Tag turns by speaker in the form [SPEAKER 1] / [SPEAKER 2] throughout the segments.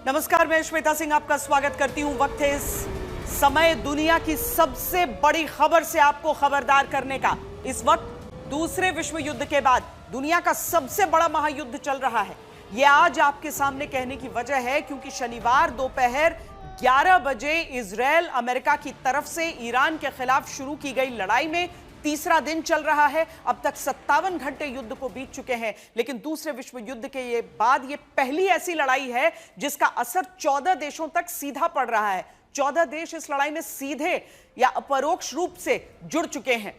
[SPEAKER 1] नमस्कार, मैं श्वेता सिंह आपका स्वागत करती हूं। वक्त है इस समय दुनिया की सबसे बड़ी खबर से आपको खबरदार करने का। इस वक्त दूसरे विश्व युद्ध के बाद दुनिया का सबसे बड़ा महायुद्ध चल रहा है। यह आज आपके सामने कहने की वजह है क्योंकि शनिवार दोपहर 11 बजे इजरायल अमेरिका की तरफ से ईरान के खिलाफ शुरू की गई लड़ाई में तीसरा दिन चल रहा है। अब तक 57 घंटे युद्ध को बीत चुके हैं, लेकिन दूसरे विश्व युद्ध के बाद ये पहली ऐसी लड़ाई है जिसका असर 14 देशों तक सीधा पड़ रहा है। 14 देश इस लड़ाई में सीधे या अपरोक्ष रूप से जुड़ चुके हैं।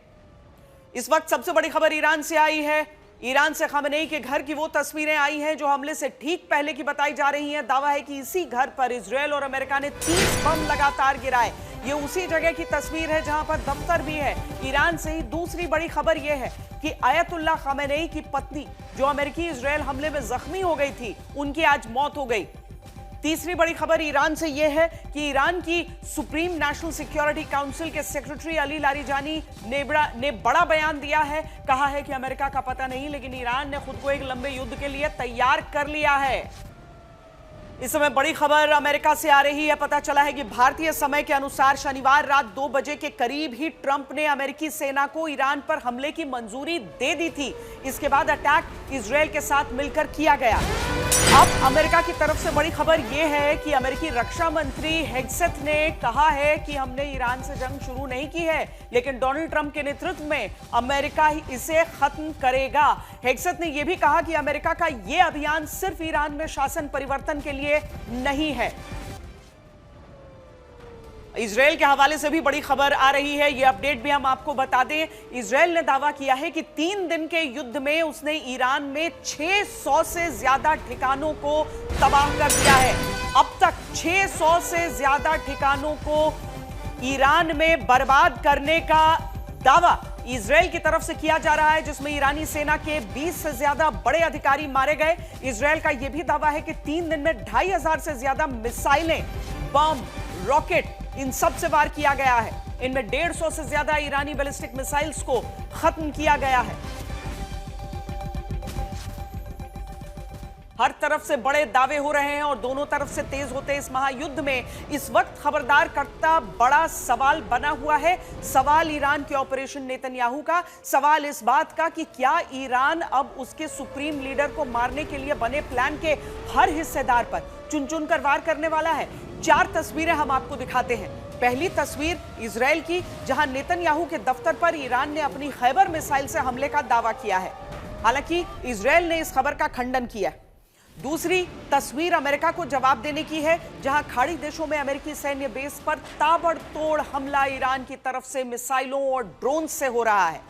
[SPEAKER 1] इस वक्त सबसे बड़ी खबर ईरान से आई है। ईरान से खमेनेई के घर की वो तस्वीरें आई हैं जो हमले से ठीक पहले की बताई जा रही हैं। दावा है कि इसी घर पर इजरायल और अमेरिका ने 30 बम लगातार गिराए। ये उसी जगह की तस्वीर है जहां पर दफ्तर भी है। ईरान से ही दूसरी बड़ी खबर यह है कि आयतुल्लाह खमेनेई की पत्नी, जो अमेरिकी इजरायल हमले में जख्मी हो गई थी, उनकी आज मौत हो गई। तीसरी बड़ी खबर ईरान से यह है कि ईरान की सुप्रीम नेशनल सिक्योरिटी काउंसिल के सेक्रेटरी अली लारिजानी ने बड़ा बयान दिया है। कहा है कि अमेरिका का पता नहीं, लेकिन ईरान ने खुद को एक लंबे युद्ध के लिए तैयार कर लिया है। इस समय बड़ी खबर अमेरिका से आ रही है। पता चला है कि भारतीय समय के अनुसार शनिवार रात 2 बजे के करीब ही ट्रंप ने अमेरिकी सेना को ईरान पर हमले की मंजूरी दे दी थी। इसके बाद अटैक इजरायल के साथ मिलकर किया गया। अब अमेरिका की तरफ से बड़ी खबर यह है कि अमेरिकी रक्षा मंत्री हेग्सेथ ने कहा है कि हमने ईरान से जंग शुरू नहीं की है, लेकिन डोनाल्ड ट्रंप के नेतृत्व में अमेरिका ही इसे खत्म करेगा। हेग्सेथ ने यह भी कहा कि अमेरिका का यह अभियान सिर्फ ईरान में शासन परिवर्तन के लिए नहीं है। इजरायल के हवाले से भी बड़ी खबर आ रही है। यह अपडेट भी हम आपको बता दें। इजरायल ने दावा किया है कि 3 दिन के युद्ध में उसने ईरान में 600 से ज्यादा ठिकानों को तबाह कर दिया है। अब तक 600 से ज्यादा ठिकानों को ईरान में बर्बाद करने का दावा इजरायल की तरफ से किया जा रहा है, जिसमें ईरानी सेना के 20 से ज्यादा बड़े अधिकारी मारे गए। इजरायल का यह भी दावा है कि 3 दिन में 2500 से ज्यादा मिसाइलें, बम, रॉकेट इन सब से वार किया गया है। इनमें 150 से ज्यादा ईरानी बैलिस्टिक मिसाइल्स को खत्म किया गया है। हर तरफ से बड़े दावे हो रहे हैं और दोनों तरफ से तेज होते इस महायुद्ध में इस वक्त खबरदार करता बड़ा सवाल बना हुआ है। सवाल ईरान के ऑपरेशन नेतन्याहू का, सवाल इस बात का कि क्या ईरान अब उसके सुप्रीम लीडर को मारने के लिए बने प्लान के हर हिस्सेदार पर चुन चुन कर वार करने वाला है। 4 तस्वीरें हम आपको दिखाते हैं। पहली तस्वीर इजरायल की, जहां नेतन्याहू के दफ्तर पर ईरान ने अपनी खैबर मिसाइल से हमले का दावा किया है। हालांकि इजरायल ने इस खबर का खंडन किया। दूसरी तस्वीर अमेरिका को जवाब देने की है, जहां खाड़ी देशों में अमेरिकी सैन्य बेस पर ताबड़तोड़ हमला ईरान की तरफ से मिसाइलों और ड्रोन से हो रहा है।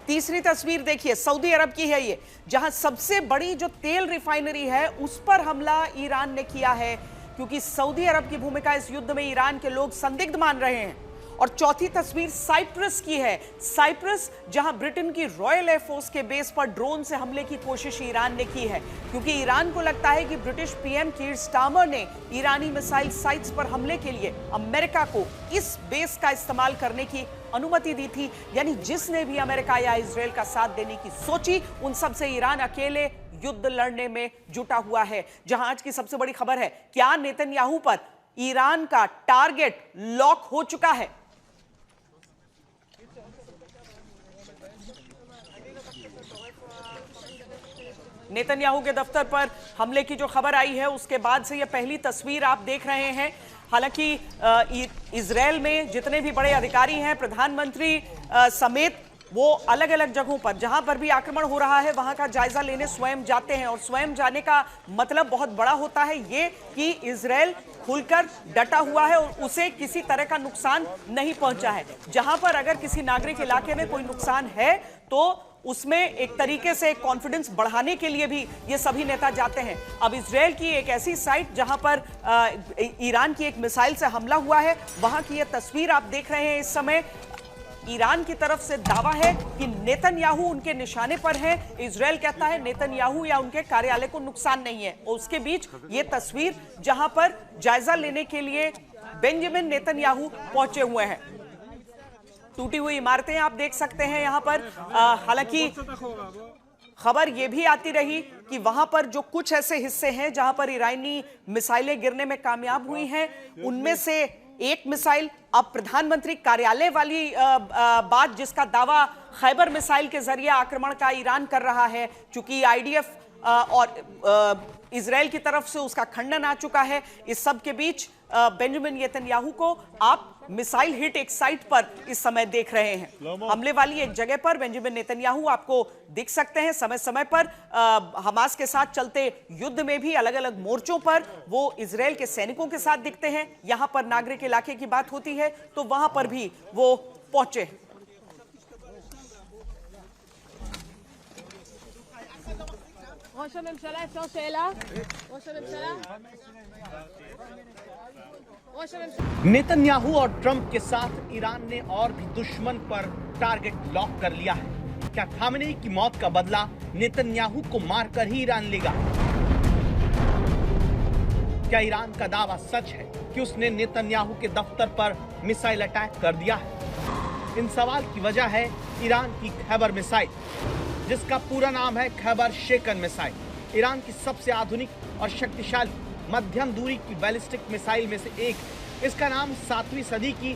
[SPEAKER 1] तीसरी तस्वीर देखिए, सऊदी अरब की है ये, जहां सबसे बड़ी जो तेल रिफाइनरी है उस पर हमला ईरान ने किया है, क्योंकि सऊदी अरब की भूमिका इस युद्ध में ईरान के लोग संदिग्ध मान रहे हैं। और चौथी तस्वीर साइप्रस की है। साइप्रस, जहां ब्रिटेन की रॉयल एयरफोर्स के बेस पर ड्रोन से हमले की कोशिश ईरान ने की है, क्योंकि ईरान को लगता है कि ब्रिटिश पीएम कीर स्टार्मर ने ईरानी मिसाइल साइट्स पर हमले के लिए अमेरिका को इस बेस का इस्तेमाल करने की अनुमति दी थी। यानी जिसने भी अमेरिका या इजरायल का साथ देने की सोची, उन सबसे ईरान अकेले युद्ध लड़ने में जुटा हुआ है। जहां आज की सबसे बड़ी खबर है, क्या नेतन्याहू पर ईरान का टारगेट लॉक हो चुका है? नेतन्याहू के दफ्तर पर हमले की जो खबर आई है उसके बाद से यह पहली तस्वीर आप देख रहे हैं। हालांकि इजरायल में जितने भी बड़े अधिकारी हैं, प्रधानमंत्री समेत, वो अलग अलग जगहों पर जहां पर भी आक्रमण हो रहा है वहां का जायजा लेने स्वयं जाते हैं। और स्वयं जाने का मतलब बहुत बड़ा होता है ये कि इजरायल खुलकर डटा हुआ है और उसे किसी तरह का नुकसान नहीं पहुंचा है। जहां पर अगर किसी नागरिक इलाके में कोई नुकसान है तो उसमें एक तरीके से कॉन्फिडेंस बढ़ाने के लिए भी ये सभी नेता जाते हैं। अब इजरायल की एक ऐसी साइट जहां पर ईरान की एक मिसाइल से हमला हुआ है, वहां की ये तस्वीर आप देख रहे हैं। इस समय ईरान की तरफ से दावा है कि नेतन्याहू उनके निशाने पर है। इजरायल कहता है नेतन्याहू या उनके कार्यालय को नुकसान नहीं है। और उसके बीच ये तस्वीर जहां पर जायजा लेने के लिए बेंजामिन नेतन्याहू पहुंचे हुए हैं। टूटी हुई इमारतें आप देख सकते हैं यहां पर। हालांकि खबर यह भी आती रही कि वहां पर जो कुछ ऐसे हिस्से हैं जहां पर ईरानी मिसाइलें गिरने में कामयाब हुई हैं, उनमें से एक मिसाइल अब प्रधानमंत्री कार्यालय वाली बात, जिसका दावा खैबर मिसाइल के जरिए आक्रमण का ईरान कर रहा है, क्योंकि आईडीएफ और इजराइल की तरफ से उसका खंडन आ चुका है। इस सब के बीच बेंजामिन नेतन्याहू को आप मिसाइल हिट एक साइट पर इस समय देख रहे हैं। हमले वाली एक जगह पर बेंजामिन नेतन्याहू आपको दिख सकते हैं। समय समय पर हमास के साथ चलते युद्ध में भी अलग अलग मोर्चों पर वो इजराइल के सैनिकों के साथ दिखते हैं। यहां पर नागरिक इलाके की बात होती है तो वहां पर भी वो पहुंचे।
[SPEAKER 2] ראש הממשלה, אפשר שאלה? ראש הממשלה? ראש הממשלה?
[SPEAKER 3] नेतन्याहू और ट्रंप के साथ ईरान ने और भी दुश्मन पर टारगेट लॉक कर लिया है। क्या खामेनेई की मौत का बदला नेतन्याहू को मारकर ही ईरान लेगा? क्या ईरान का दावा सच है कि उसने नेतन्याहू के दफ्तर पर मिसाइल अटैक कर दिया है? इन सवाल की वजह है ईरान की खैबर मिसाइल, जिसका पूरा नाम है खैबर शेकन मिसाइल। ईरान की सबसे आधुनिक और शक्तिशाली मध्यम दूरी की बैलिस्टिक मिसाइल में से एक। इसका नाम 7वीं सदी की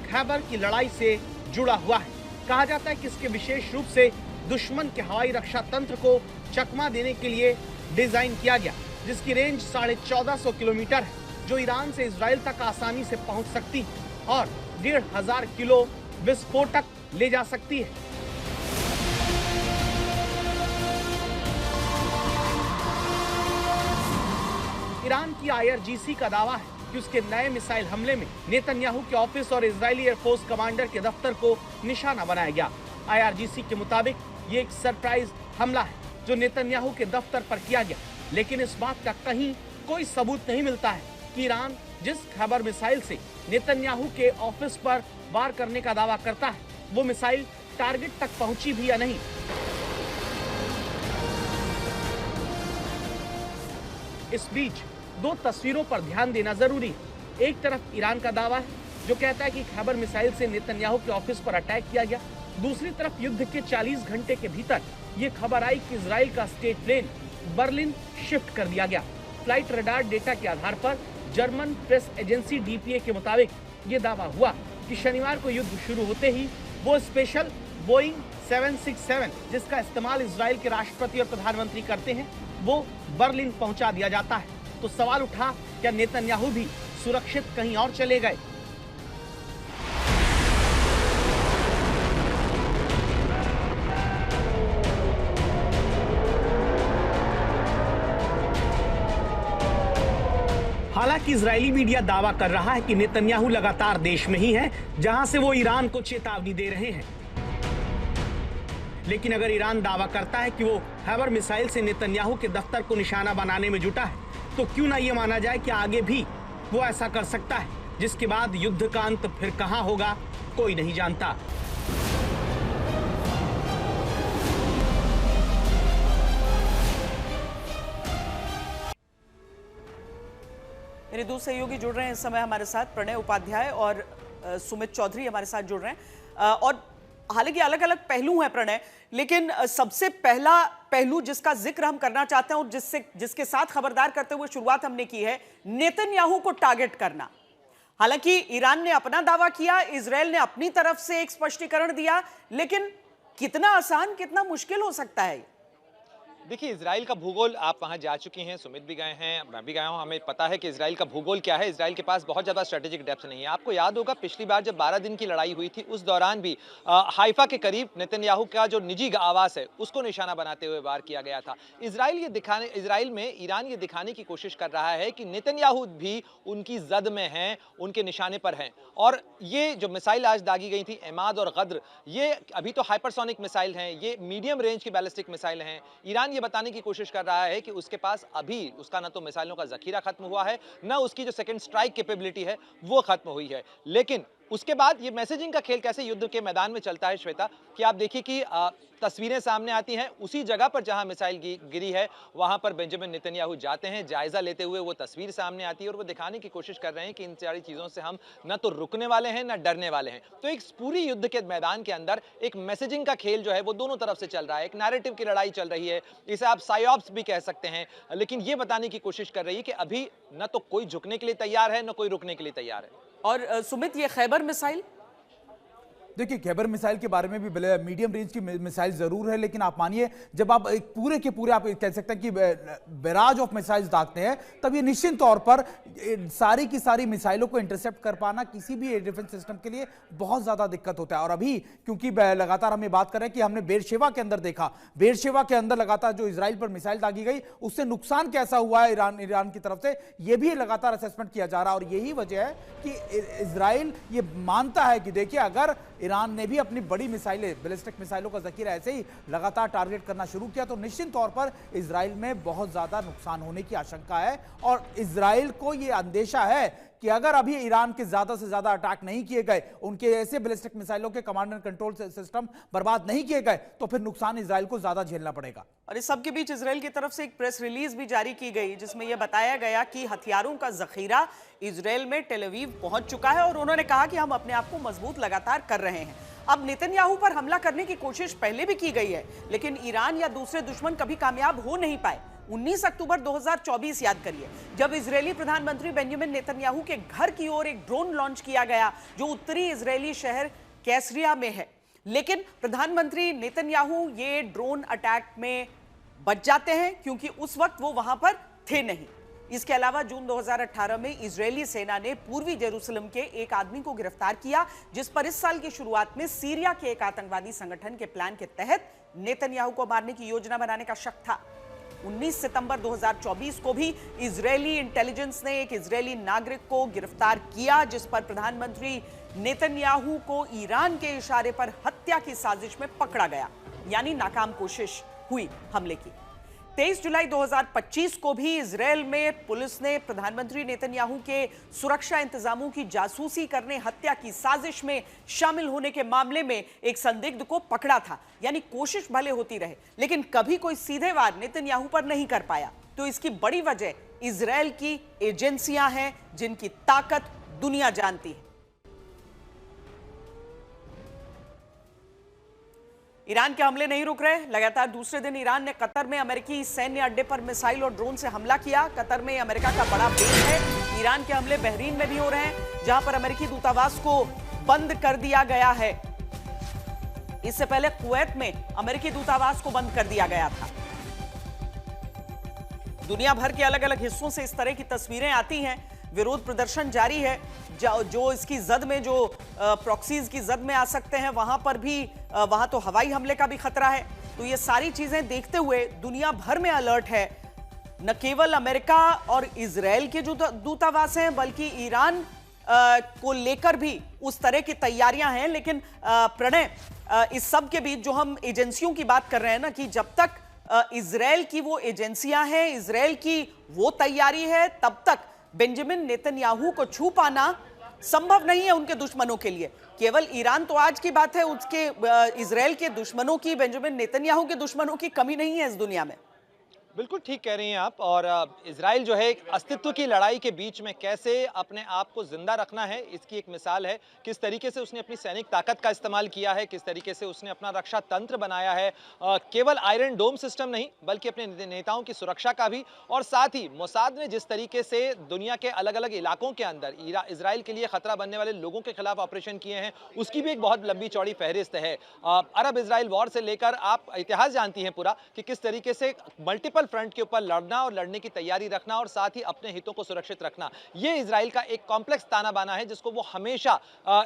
[SPEAKER 3] खैबर की लड़ाई से जुड़ा हुआ है। कहा जाता है कि इसके विशेष रूप से दुश्मन के हवाई रक्षा तंत्र को चकमा देने के लिए डिजाइन किया गया, जिसकी रेंज 1450 किलोमीटर है, जो ईरान से इजराइल तक आसानी से पहुंच सकती है और 1500 किलो विस्फोटक ले जा सकती है। ईरान की आईआरजीसी का दावा है कि उसके नए मिसाइल हमले में नेतन्याहू के ऑफिस और इजरायली एयरफोर्स कमांडर के दफ्तर को निशाना बनाया गया। आईआरजीसी के मुताबिक ये एक सरप्राइज हमला है जो नेतन्याहू के दफ्तर पर किया गया, लेकिन इस बात का कहीं कोई सबूत नहीं मिलता है कि ईरान जिस खैबर मिसाइल से नेतन्याहू के ऑफिस पर वार करने का दावा करता है, वो मिसाइल टारगेट तक पहुंची भी या नहीं। इस बीच दो तस्वीरों पर ध्यान देना जरूरी है। एक तरफ ईरान का दावा है जो कहता है कि खैबर मिसाइल से नेतन्याहू के ऑफिस पर अटैक किया गया। दूसरी तरफ युद्ध के 40 घंटे के भीतर ये खबर आई कि इजराइल का स्टेट प्लेन बर्लिन शिफ्ट कर दिया गया। फ्लाइट रडार डेटा के आधार पर जर्मन प्रेस एजेंसी डीपीए के मुताबिक ये दावा हुआ कि शनिवार को युद्ध शुरू होते ही वो स्पेशल बोइंग 767, जिसका इस्तेमाल इजराइल के राष्ट्रपति और प्रधानमंत्री करते हैं, वो बर्लिन पहुंचा दिया जाता है। तो सवाल उठा, क्या नेतन्याहू भी सुरक्षित कहीं और चले गए? हालांकि इजरायली मीडिया दावा कर रहा है कि नेतन्याहू लगातार देश में ही है, जहां से वो ईरान को चेतावनी दे रहे हैं। लेकिन अगर ईरान दावा करता है कि वो खैबर मिसाइल से नेतन्याहू के दफ्तर को निशाना बनाने में जुटा है, तो क्यों ना ये माना जाए कि आगे भी वो ऐसा कर सकता है, जिसके बाद युद्ध का अंत फिर कहां होगा कोई नहीं जानता।
[SPEAKER 1] मेरे दो सहयोगी जुड़ रहे हैं इस समय हमारे साथ, प्रणय उपाध्याय और सुमित चौधरी हमारे साथ जुड़ रहे हैं। और हालांकि अलग अलग पहलू हैं प्रणय, लेकिन सबसे पहला पहलू जिसका जिक्र हम करना चाहते हैं और जिसके साथ खबरदार करते हुए शुरुआत हमने की है, नेतन्याहू को टारगेट करना। हालांकि ईरान ने अपना दावा किया, इजराइल ने अपनी तरफ से एक स्पष्टीकरण दिया, लेकिन कितना आसान कितना मुश्किल हो सकता है?
[SPEAKER 4] देखिए, इजराइल का भूगोल, आप वहां जा चुकी हैं, सुमित भी गए हैं, मैं भी गया हूं, हमें पता है कि इजराइल का भूगोल क्या है। इजराइल के पास बहुत ज़्यादा स्ट्रेटेजिक डेप्थ नहीं है। आपको याद होगा पिछली बार जब 12 दिन की लड़ाई हुई थी, उस दौरान भी हाइफा के करीब नेतन्याहू का जो निजी आवास है उसको निशाना बनाते हुए वार किया गया था। इजराइल में ईरान ये दिखाने की कोशिश कर रहा है कि नेतन्याहू भी उनकी जद में हैं, उनके निशाने पर हैं। और ये जो मिसाइल आज दागी गई थी, एमाद और गद्र, ये अभी तो हाइपरसोनिक मिसाइल हैं, ये मीडियम रेंज की बैलिस्टिक मिसाइल हैं। ईरान ये बताने की कोशिश कर रहा है कि उसके पास अभी उसका न तो मिसाइलों का जखीरा खत्म हुआ है, न उसकी जो सेकंड स्ट्राइक कैपेबिलिटी है वो खत्म हुई है। लेकिन उसके बाद ये मैसेजिंग का खेल कैसे युद्ध के मैदान में चलता है श्वेता, कि आप देखिए कि तस्वीरें सामने आती हैं, उसी जगह पर जहां मिसाइल गिरी है वहां पर बेंजामिन नेतन्याहू जाते हैं, जायजा लेते हुए वो तस्वीर सामने आती है और वो दिखाने की कोशिश कर रहे हैं कि इन सारी चीजों से हम न तो रुकने वाले हैं न डरने वाले हैं। तो एक पूरी युद्ध के मैदान के अंदर एक मैसेजिंग का खेल जो है वो दोनों तरफ से चल रहा है, एक नैरेटिव की लड़ाई चल रही है, इसे आप साइऑप्स भी कह सकते हैं, लेकिन ये बताने की कोशिश कर रही है कि अभी न तो कोई झुकने के लिए तैयार है न कोई रुकने के लिए तैयार है।
[SPEAKER 1] और सुमित, ये खैबर मिसाइल,
[SPEAKER 5] देखिए खैबर मिसाइल के बारे में भी मीडियम रेंज की मिसाइल जरूर है, लेकिन आप मानिए जब आप एक पूरे के पूरे आप कह सकते हैं कि बैराज ऑफ मिसाइल्स दागते हैं, तब ये निश्चित तौर पर सारी की सारी मिसाइलों को इंटरसेप्ट कर पाना किसी भी एयर डिफेंस सिस्टम के लिए बहुत ज्यादा दिक्कत होता है। और अभी क्योंकि लगातार हम ये बात कर रहे हैं कि हमने बेरशेवा के अंदर देखा, बेरशेवा के अंदर लगातार जो इजराइल पर मिसाइल दागी गई उससे नुकसान कैसा हुआ है ईरान की तरफ से, यह भी लगातार असेसमेंट किया जा रहा है। और यही वजह है कि इजराइल ये मानता है कि देखिए अगर ईरान ने भी अपनी बड़ी मिसाइलें, बैलिस्टिक मिसाइलों का जखीरा ऐसे ही लगातार टारगेट करना शुरू किया तो निश्चित तौर पर इजराइल में बहुत ज्यादा नुकसान होने की आशंका है। और इजराइल को यह अंदेशा है कि अगर अभी ईरान के ज्यादा से ज्यादा अटैक नहीं किए गए, उनके ऐसे बैलिस्टिक मिसाइलों के कमांड एंड कंट्रोल सिस्टम बर्बाद नहीं किए गए, तो फिर नुकसान इजराइल को ज्यादा झेलना पड़ेगा।
[SPEAKER 1] और इस सब के बीच इजराइल की तरफ से एक प्रेस रिलीज भी जारी की गई जिसमें यह बताया गया कि हथियारों का जखीरा इजराइल में टेल अवीव पहुंच चुका है और उन्होंने कहा कि हम अपने आप को मजबूत लगातार कर रहे हैं। अब नेतन्याहू पर हमला करने की कोशिश पहले भी की गई है, लेकिन ईरान या दूसरे दुश्मन कभी कामयाब हो नहीं पाए। 19 अक्टूबर 2024 याद करिए, जब इजरायली प्रधानमंत्री बेंजामिन नेतन्याहू के घर की ओर एक ड्रोन लॉन्च किया गया जो उत्तरी इजरायली शहर कैसरिया में है, लेकिन प्रधानमंत्री नेतन्याहू ये ड्रोन अटैक में बच जाते हैं क्योंकि उस वक्त वो वहां पर थे नहीं। इसके अलावा जून 2018 में इजरायली सेना ने पूर्वी जेरूसलम के एक आदमी को गिरफ्तार किया जिस पर इस साल की शुरुआत में सीरिया के एक आतंकवादी संगठन के प्लान के तहत नेतन्याहू को मारने की योजना बनाने का शक था। 19 सितंबर 2024 को भी इजरायली इंटेलिजेंस ने एक इजरायली नागरिक को गिरफ्तार किया जिस पर प्रधानमंत्री नेतन्याहू को ईरान के इशारे पर हत्या की साजिश में पकड़ा गया, यानी नाकाम कोशिश हुई हमले की। 23 जुलाई 2025 को भी इजरायल में पुलिस ने प्रधानमंत्री नेतन्याहू के सुरक्षा इंतजामों की जासूसी करने हत्या की साजिश में शामिल होने के मामले में एक संदिग्ध को पकड़ा था। यानी कोशिश भले होती रहे लेकिन कभी कोई सीधे वार नेतन्याहू पर नहीं कर पाया। तो इसकी बड़ी वजह इजरायल की एजेंसियां हैं जिनकी ताकत दुनिया जानती है। ईरान के हमले नहीं रुक रहे। लगातार दूसरे दिन ईरान ने कतर में अमेरिकी सैन्य अड्डे पर मिसाइल और ड्रोन से हमला किया। कतर में अमेरिका का बड़ा बेस है। ईरान के हमले बहरीन में भी हो रहे हैं जहां पर अमेरिकी दूतावास को बंद कर दिया गया है। इससे पहले कुवैत में अमेरिकी दूतावास को बंद कर दिया गया था। दुनिया भर के अलग अलग हिस्सों से इस तरह की तस्वीरें आती हैं। विरोध प्रदर्शन जारी है। जो इसकी जद में जो प्रॉक्सीज की जद में आ सकते हैं वहां पर भी वहां तो हवाई हमले का भी खतरा है। तो ये सारी चीजें देखते हुए दुनिया भर में अलर्ट है। न केवल अमेरिका और इजरायल के जो दूतावास हैं बल्कि ईरान को लेकर भी उस तरह की तैयारियां हैं। लेकिन प्रणय, इस सब के बीच जो हम एजेंसियों की बात कर रहे हैं ना, कि जब तक इजरायल की वो एजेंसियां हैं, इजरायल की वो तैयारी है, तब तक बेंजामिन नेतन्याहू को छू पाना संभव नहीं है उनके दुश्मनों के लिए। केवल ईरान तो आज की बात है, उसके इजरायल के दुश्मनों की, बेंजामिन नेतन्याहू के दुश्मनों की कमी नहीं है इस दुनिया में।
[SPEAKER 4] बिल्कुल ठीक कह रही हैं आप। और इजराइल जो है एक अस्तित्व की लड़ाई के बीच में कैसे अपने आप को जिंदा रखना है, इसकी एक मिसाल है। किस तरीके से उसने अपनी सैनिक ताकत का इस्तेमाल किया है, किस तरीके से उसने अपना रक्षा तंत्र बनाया है, केवल आयरन डोम सिस्टम नहीं बल्कि अपने नेताओं की सुरक्षा का भी। और साथ ही मोसाद ने जिस तरीके से दुनिया के अलग अलग इलाकों के अंदर इजराइल के लिए खतरा बनने वाले लोगों के खिलाफ ऑपरेशन किए हैं, उसकी भी एक बहुत लंबी चौड़ी फहरिस्त है। अरब इजराइल वॉर से लेकर आप इतिहास जानती हैं पूरा कि किस तरीके से मल्टीपल फ्रंट के ऊपर लड़ना और लड़ने की तैयारी रखना और साथ ही अपने हितों को सुरक्षित रखना, ये इजराइल का एक कॉम्प्लेक्स ताना बाना है जिसको वो हमेशा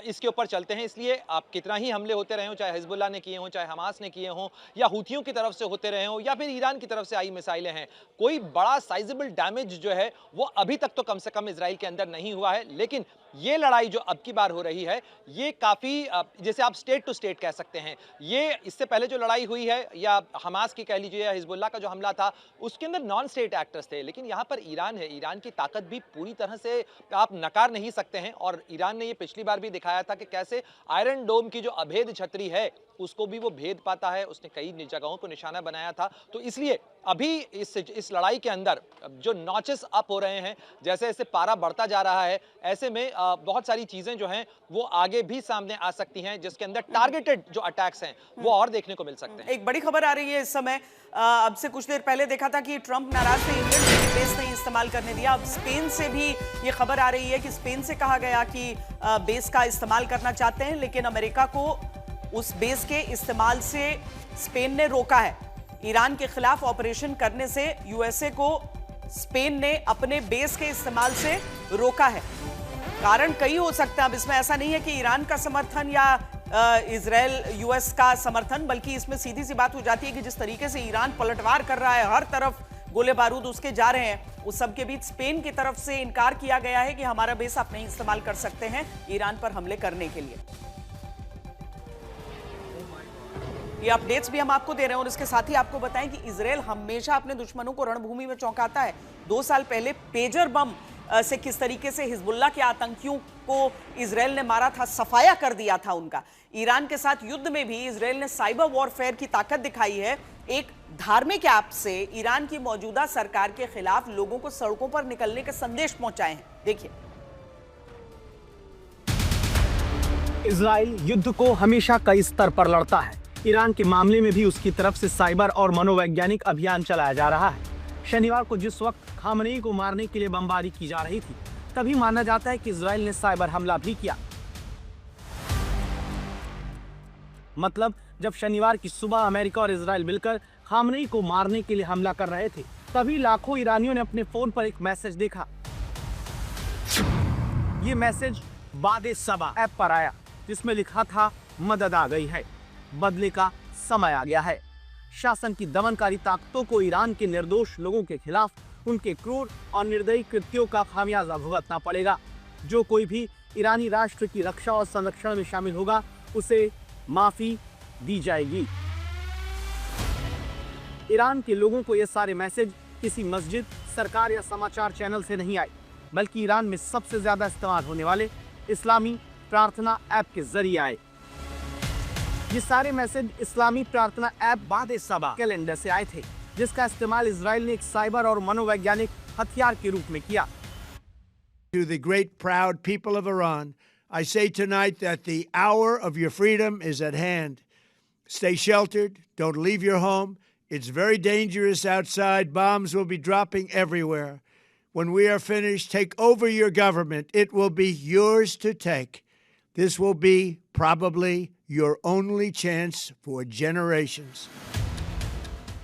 [SPEAKER 4] इसके ऊपर चलते हैं। इसलिए आप कितना ही हमले होते रहे हो, चाहे हिजबुल्लाह ने किए हों, चाहे हमास ने किए हों, या हूथियों की तरफ से होते रहे हों, या फिर ईरान की तरफ से आई मिसाइलें हैं, कोई बड़ा साइजेबल डैमेज जो है वो अभी तक तो कम से कम इजराइल के अंदर नहीं हुआ है। लेकिन ये लड़ाई जो अब की बार हो रही है, ये काफ़ी जैसे आप स्टेट टू स्टेट कह सकते हैं। ये इससे पहले जो लड़ाई हुई है, या हमास की कह लीजिए, या हिजबुल्लाह का जो हमला था, उसके अंदर नॉन स्टेट एक्टर्स थे। लेकिन यहाँ पर ईरान है, ईरान की ताकत भी पूरी तरह से आप नकार नहीं सकते हैं। और ईरान ने ये पिछली बार भी दिखाया था कि कैसे आयरन डोम की जो अभेद छतरी है, उसको भी वो भेद पाता है। उसने कई जगहों को निशाना बनाया था। तो इसलिए अभी इस लड़ाई के अंदर जो नॉचेस अप हो रहे हैं, जैसे जैसे पारा बढ़ता जा रहा है, ऐसे में बहुत सारी चीजें जो हैं वो आगे भी सामने आ सकती हैं, जिसके अंदर टारगेटेड जो अटैक्स हैं वो और देखने को मिल सकते हैं।
[SPEAKER 1] एक बड़ी खबर आ रही है इस समय, अब से कुछ देर पहले देखा था कि ट्रंप नाराज थे, इंग्लैंड में बेस नहीं इस्तेमाल करने दिया। अब स्पेन से भी ये खबर आ रही है कि स्पेन से कहा गया कि बेस का इस्तेमाल करना चाहते हैं, लेकिन अमेरिका को उस बेस के इस्तेमाल से स्पेन ने रोका है। ईरान के खिलाफ ऑपरेशन करने से यूएसए को स्पेन ने अपने बेस के इस्तेमाल से रोका है। कारण कई हो सकता है। अब इसमें ऐसा नहीं है कि ईरान का समर्थन या इजराइल यूएस का समर्थन, बल्कि इसमें सीधी सी बात हो जाती है कि जिस तरीके से ईरान पलटवार कर रहा है, हर तरफ गोले बारूद उसके जा रहे हैं, उस सब के बीच स्पेन की तरफ से इनकार किया गया है कि हमारा बेस आप नहीं इस्तेमाल कर सकते हैं ईरान पर हमले करने के लिए। ये अपडेट्स भी हम आपको दे रहे हैं और इसके साथ ही आपको बताएं कि इजराइल हमेशा अपने दुश्मनों को रणभूमि में चौंकाता है। 2 साल पहले पेजर बम से किस तरीके से हिजबुल्लाह के आतंकियों को इजराइल ने मारा था, सफाया कर दिया था उनका। ईरान के साथ युद्ध में भी इजराइल ने साइबर वॉरफेयर की ताकत दिखाई है। एक धार्मिक ऐप से ईरान की मौजूदा सरकार के खिलाफ लोगों को सड़कों पर निकलने के संदेश पहुंचाए हैं। देखिए,
[SPEAKER 3] इजराइल युद्ध को हमेशा कई स्तर पर लड़ता है। ईरान के मामले में भी उसकी तरफ से साइबर और मनोवैज्ञानिक अभियान चलाया जा रहा है। शनिवार को जिस वक्त खामनेई को मारने के लिए बमबारी की जा रही थी, तभी माना जाता है कि इजराइल ने साइबर हमला भी किया। मतलब जब शनिवार की सुबह अमेरिका और इजराइल मिलकर खामनेई को मारने के लिए हमला कर रहे थे, तभी लाखों ईरानियों ने अपने फोन पर एक मैसेज देखा। ये मैसेज बादे सबा ऐप पर आया, जिसमें लिखा था, मदद आ गई है, बदले का समय आ गया है। शासन की दमनकारी ताकतों को ईरान के निर्दोष लोगों के खिलाफ उनके क्रूर और निर्दयी कृत्यों का खामियाजा भुगतना पड़ेगा। जो कोई भी ईरानी राष्ट्र की रक्षा और संरक्षण में शामिल होगा, उसे माफी दी जाएगी। ईरान के लोगों को ये सारे मैसेज किसी मस्जिद, सरकार या समाचार चैनल से नहीं आए, बल्कि ईरान में सबसे ज्यादा इस्तेमाल होने वाले इस्लामी प्रार्थना ऐप के जरिए आए। ये सारे मैसेज इस्लामी प्रार्थना ऐप बादे सबा कैलेंडर से आए थे, जिसका इस्तेमाल इजराइल ने एक साइबर और मनोवैज्ञानिक हथियार के रूप में किया।
[SPEAKER 6] To the great proud people of Iran, I say tonight that the hour of your freedom is at hand. Stay sheltered, don't leave your home. It's very dangerous outside. Bombs will be dropping everywhere. When we are finished, take over your government. It will be yours to take. This will be probably your only chance for generations.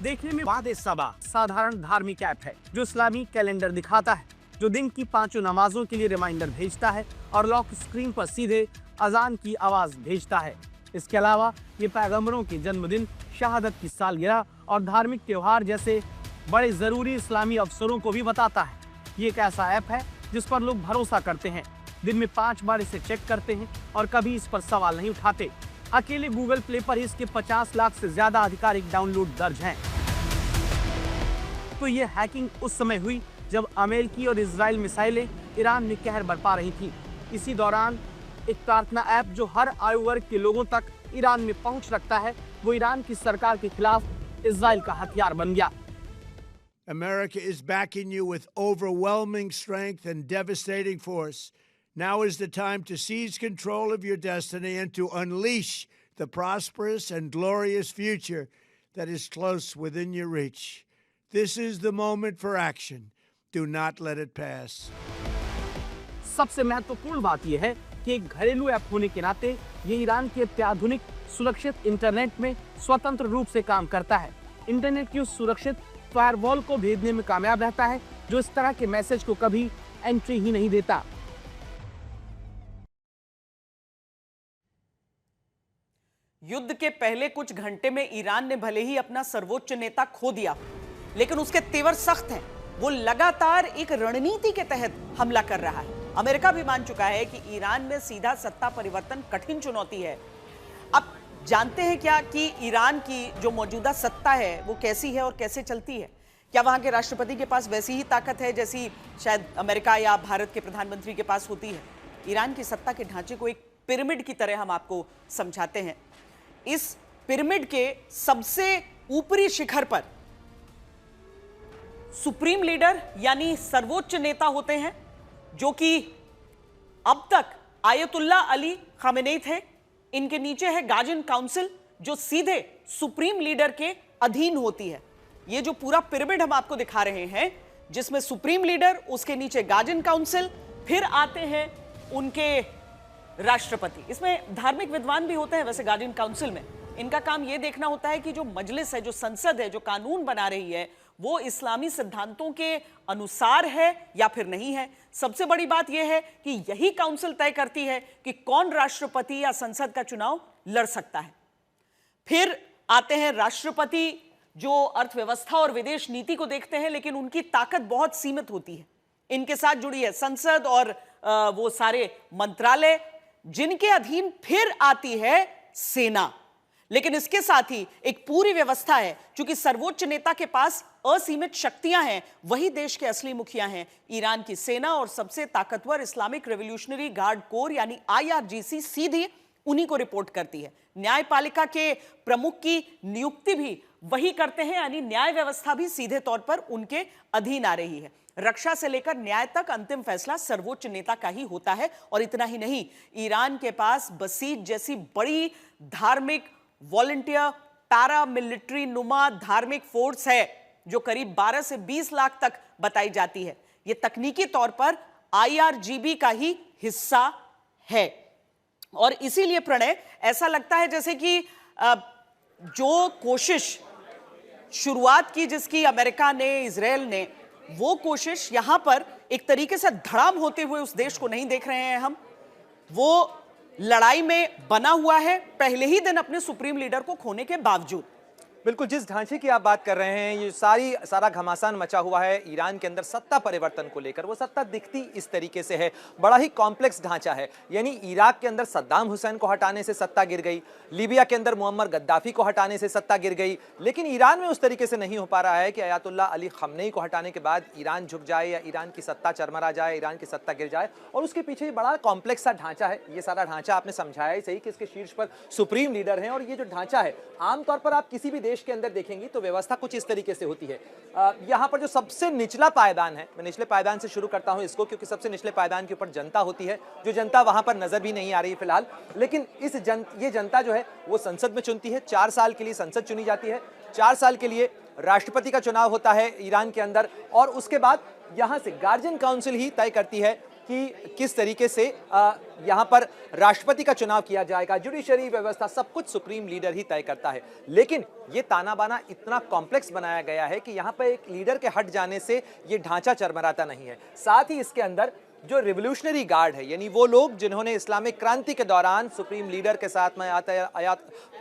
[SPEAKER 3] देखने में बादे सबा साधारण धार्मिक app है, जो इस्लामी calendar दिखाता है, जो दिन की 5 नमाजों के लिए रिमाइंडर भेजता है और लॉक स्क्रीन पर सीधे अजान की आवाज भेजता है। इसके अलावा ये पैगंबरों के जन्मदिन, शहादत की सालगिरह और धार्मिक त्योहार जैसे बड़े जरूरी इस्लामी अवसरों को भी बताता है। ये एक ऐसा ऐप है जिस पर लोग भरोसा करते हैं, दिन में 5 बार इसे चेक करते हैं और कभी इस पर सवाल नहीं उठाते। अकेले गूगल प्ले पर ही इसके 50 लाख से ज्यादा आधिकारिक डाउनलोड दर्ज हैं। तो ये हैकिंग उस समय हुई जब अमेरिकी और इजराइल मिसाइलें ईरान में कहर बरपा रही थी। इसी दौरान एक प्रार्थना ऐप जो हर आयु वर्ग के लोगों तक ईरान में पहुंच रखता है, वो ईरान की सरकार के खिलाफ इजराइल का हथियार बन गया।
[SPEAKER 6] America is backing you with overwhelming strength and devastating force. Now is the time to seize control of your destiny and to unleash the prosperous and glorious future that is close within your reach. This is the moment for action. Do not let it pass.
[SPEAKER 3] सबसे महत्वपूर्ण बात यह है कि एक घरेलू app होने के नाते ये ईरान के अत्याधुनिक सुरक्षित इंटरनेट में स्वतंत्र रूप से काम करता है। इंटरनेट की उस सुरक्षित फायरवॉल को भेदने में कामयाब रहता है, जो इस तरह के मैसेज को कभी एंट्री ही नहीं देता।
[SPEAKER 1] युद्ध के पहले कुछ घंटे में ईरान ने भले ही अपना सर्वोच्च नेता खो दिया, लेकिन उसके तेवर सख्त हैं। वो लगातार एक रणनीति के तहत हमला कर रहा है। अमेरिका भी मान चुका है कि ईरान में सीधा सत्ता परिवर्तन कठिन चुनौती है। अब जानते हैं क्या कि ईरान की जो मौजूदा सत्ता है वो कैसी है और कैसे चलती है? क्या वहां के राष्ट्रपति के पास वैसी ही ताकत है जैसी शायद अमेरिका या भारत के प्रधानमंत्री के पास होती है? ईरान की सत्ता के ढांचे को एक पिरामिड की तरह हम आपको समझाते हैं। इस पिरामिड के सबसे ऊपरी शिखर पर सुप्रीम लीडर यानी सर्वोच्च नेता होते हैं, जो कि अब तक आयतुल्ला अली खामेनेई थे। इनके नीचे है गार्जियन काउंसिल, जो सीधे सुप्रीम लीडर के अधीन होती है। ये जो पूरा पिरामिड हम आपको दिखा रहे हैं, जिसमें सुप्रीम लीडर, उसके नीचे गार्जियन काउंसिल, फिर आते हैं उनके राष्ट्रपति। इसमें धार्मिक विद्वान भी होते हैं वैसे गार्जियन काउंसिल में। इनका काम यह देखना होता है कि जो मजलिस है, जो संसद है, जो कानून बना रही है, वो इस्लामी सिद्धांतों के अनुसार है या फिर नहीं है। सबसे बड़ी बात यह है कि यही काउंसिल तय करती है कि कौन राष्ट्रपति या संसद का चुनाव लड़ सकता है। फिर आते हैं राष्ट्रपति, जो अर्थव्यवस्था और विदेश नीति को देखते हैं, लेकिन उनकी ताकत बहुत सीमित होती है। इनके साथ जुड़ी है संसद और वो सारे मंत्रालय, जिनके अधीन फिर आती है सेना। लेकिन इसके साथ ही एक पूरी व्यवस्था है। क्योंकि सर्वोच्च नेता के पास असीमित शक्तियां हैं, वही देश के असली मुखिया हैं। ईरान की सेना और सबसे ताकतवर इस्लामिक रेवोल्यूशनरी गार्ड कोर यानी IRGC सीधी उन्हीं को रिपोर्ट करती है। न्यायपालिका के प्रमुख की नियुक्ति भी वही करते हैं, यानी न्याय व्यवस्था भी सीधे तौर पर उनके अधीन आ रही है। रक्षा से लेकर न्याय तक अंतिम फैसला सर्वोच्च नेता का ही होता है। और इतना ही नहीं, ईरान के पास बसीज जैसी बड़ी धार्मिक, वॉलंटियर, पैरामिलिट्री नुमा धार्मिक फोर्स है, जो करीब 12 से 20 लाख तक बताई जाती है। यह तकनीकी तौर पर IRGB का ही हिस्सा है। और इसीलिए प्रणय, ऐसा लगता है जैसे कि जो कोशिश शुरुआत की जिसकी अमेरिका ने, इजराइल ने, वो कोशिश यहां पर एक तरीके से धड़ाम होते हुए उस देश को नहीं देख रहे हैं हम। वो लड़ाई में बना हुआ है पहले ही दिन अपने सुप्रीम लीडर को खोने के बावजूद।
[SPEAKER 4] बिल्कुल, जिस ढांचे की आप बात कर रहे हैं, ये सारा घमासान मचा हुआ है ईरान के अंदर सत्ता परिवर्तन को लेकर। वो सत्ता दिखती इस तरीके से है, बड़ा ही कॉम्प्लेक्स ढांचा है। यानी इराक के अंदर सद्दाम हुसैन को हटाने से सत्ता गिर गई, लीबिया के अंदर मुअम्मर गद्दाफी को हटाने से सत्ता गिर गई, लेकिन ईरान में उस तरीके से नहीं हो पा रहा है कि अयातुल्ला अली खमनेई को हटाने के बाद ईरान झुक जाए या ईरान की सत्ता चरमरा जाए, ईरान की सत्ता गिर जाए। और उसके पीछे बड़ा कॉम्प्लेक्स सा ढांचा है। ये सारा ढांचा आपने समझाया ही सही कि इसके शीर्ष पर सुप्रीम लीडर हैं। और ये जो ढांचा है, आमतौर पर आप किसी भी देश के अंदर देखेंगे तो व्यवस्था कुछ इस तरीके से होती है। यहां पर जो सबसे निचला पायदान है, मैं निचले पायदान से शुरू करता हूं इसको, क्योंकि सबसे निचले पायदान के ऊपर जनता होती है, जो जनता वहां पर नजर भी नहीं आ रही फिलहाल। लेकिन ये जनता जो है वो संसद में चुनती है। 4 साल के लिए संसद चुनी जाती है, 4 साल के लिए राष्ट्रपति का चुनाव होता है ईरान के अंदर। और उसके बाद यहां से गार्जियन काउंसिल ही तय करती है कि किस तरीके से यहां पर राष्ट्रपति का चुनाव किया जाएगा। जुडिशरी व्यवस्था सब कुछ सुप्रीम लीडर ही तय करता है। लेकिन ये ताना बाना इतना कॉम्प्लेक्स बनाया गया है कि यहां पर एक लीडर के हट जाने से ये ढांचा चरमराता नहीं है। साथ ही इसके अंदर जो रिवोल्यूशनरी गार्ड है, यानी वो लोग जिन्होंने इस्लामिक क्रांति के दौरान सुप्रीम लीडर के साथ में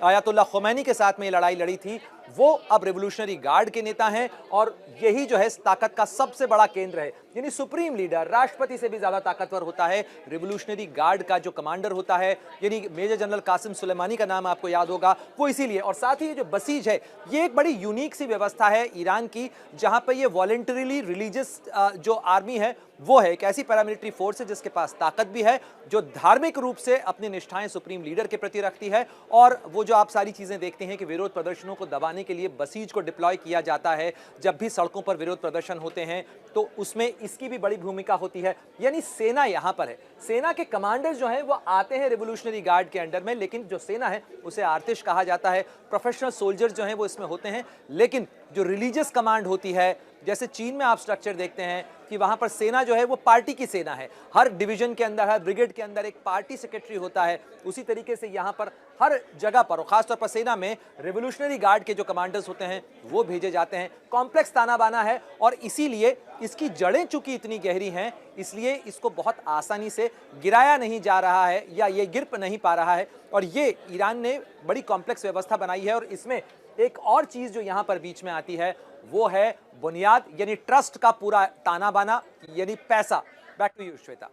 [SPEAKER 4] आयतुल्ला खुमैनी के साथ में ये लड़ाई लड़ी थी, वो अब रिवोल्यूशनरी गार्ड के नेता हैं। और यही जो है ताकत का सबसे बड़ा केंद्र है। यानी सुप्रीम लीडर राष्ट्रपति से भी ज्यादा ताकतवर होता है रिवोल्यूशनरी गार्ड का जो कमांडर होता है, यानी मेजर जनरल कासिम सुलेमानी का नाम आपको याद होगा, वो इसीलिए। और साथ ही जो बसीज है, ये एक बड़ी यूनिक सी व्यवस्था है ईरान की, जहां पर ये वॉलंटरीली रिलीजियस जो आर्मी है वो है, एक ऐसी पैरामिलिट्री फोर्स है जिसके पास ताकत भी है, जो धार्मिक रूप से अपनी निष्ठाएं सुप्रीम लीडर के प्रति रखती है। और वो जो आप सारी चीजें देखते हैं कि विरोध प्रदर्शनों को दबाने के लिए बसीज को डिप्लॉय किया जाता है, जब भी सड़कों पर विरोध प्रदर्शन होते हैं तो उसमें इसकी भी बड़ी भूमिका होती है। यानी सेना यहां पर है, सेना के कमांडर्स जो हैं वो आते हैं रिवोल्यूशनरी गार्ड के अंडर में, लेकिन जो सेना है उसे आर्टिश कहा जाता है। प्रोफेशनल सोल्जर्स जो हैं वो इसमें होते हैं, लेकिन जो रिलीजियस कमांड होती है, जैसे चीन में आप स्ट्रक्चर देखते हैं कि वहां पर सेना जो है वो पार्टी की सेना है। हर डिवीजन के अंदर, हर ब्रिगेड के अंदर एक पार्टी सेक्रेटरी होता है। उसी तरीके से यहां पर हर जगह पर, और खासतौर पर सेना में, रिवोल्यूशनरी गार्ड के जो कमांडर्स होते हैं वो भेजे जाते हैं। कॉम्प्लेक्स ताना बाना है और इसीलिए इसकी जड़ें चूंकि इतनी गहरी हैं, इसलिए इसको बहुत आसानी से गिराया नहीं जा रहा है या ये गिर नहीं पा रहा है। और ये ईरान ने बड़ी कॉम्प्लेक्स व्यवस्था बनाई है। और इसमें एक और चीज जो यहां पर बीच में आती है वो है बुनियाद, यानी ट्रस्ट का पूरा ताना बाना, यानी पैसा। Back to you Shweta.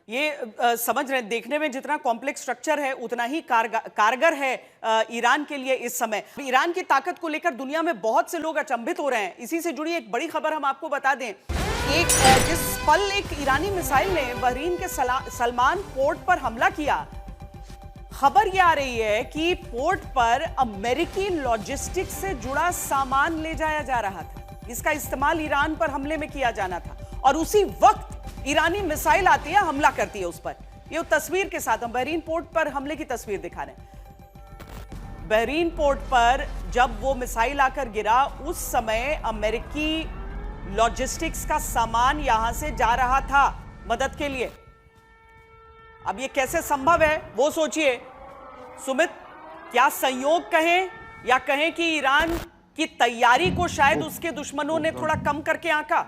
[SPEAKER 1] ये समझ रहे हैं, देखने में जितना कॉम्प्लेक्स स्ट्रक्चर है उतना ही कारगर है ईरान के लिए इस समय। ईरान की ताकत को लेकर दुनिया में बहुत से लोग अचंभित हो रहे हैं। इसी से जुड़ी एक बड़ी खबर हम आपको बता दें। जिस पल एक ईरानी मिसाइल ने बहरीन के सलमान पोर्ट पर हमला किया, खबर यह आ रही है कि पोर्ट पर अमेरिकी लॉजिस्टिक्स से जुड़ा सामान ले जाया जा रहा था। इसका इस्तेमाल ईरान पर हमले में किया जाना था और उसी वक्त ईरानी मिसाइल आती है, हमला करती है उस पर। ये तस्वीर के साथ हम बहरीन पोर्ट पर हमले की तस्वीर दिखा रहे हैं। बहरीन पोर्ट पर जब वो मिसाइल आकर गिरा, उस समय अमेरिकी लॉजिस्टिक्स का सामान यहां से जा रहा था मदद के लिए। अब ये कैसे संभव है वो सोचिए सुमित। क्या संयोग कहें या कहें कि ईरान की तैयारी को शायद उसके दुश्मनों ने थोड़ा कम करके आंका।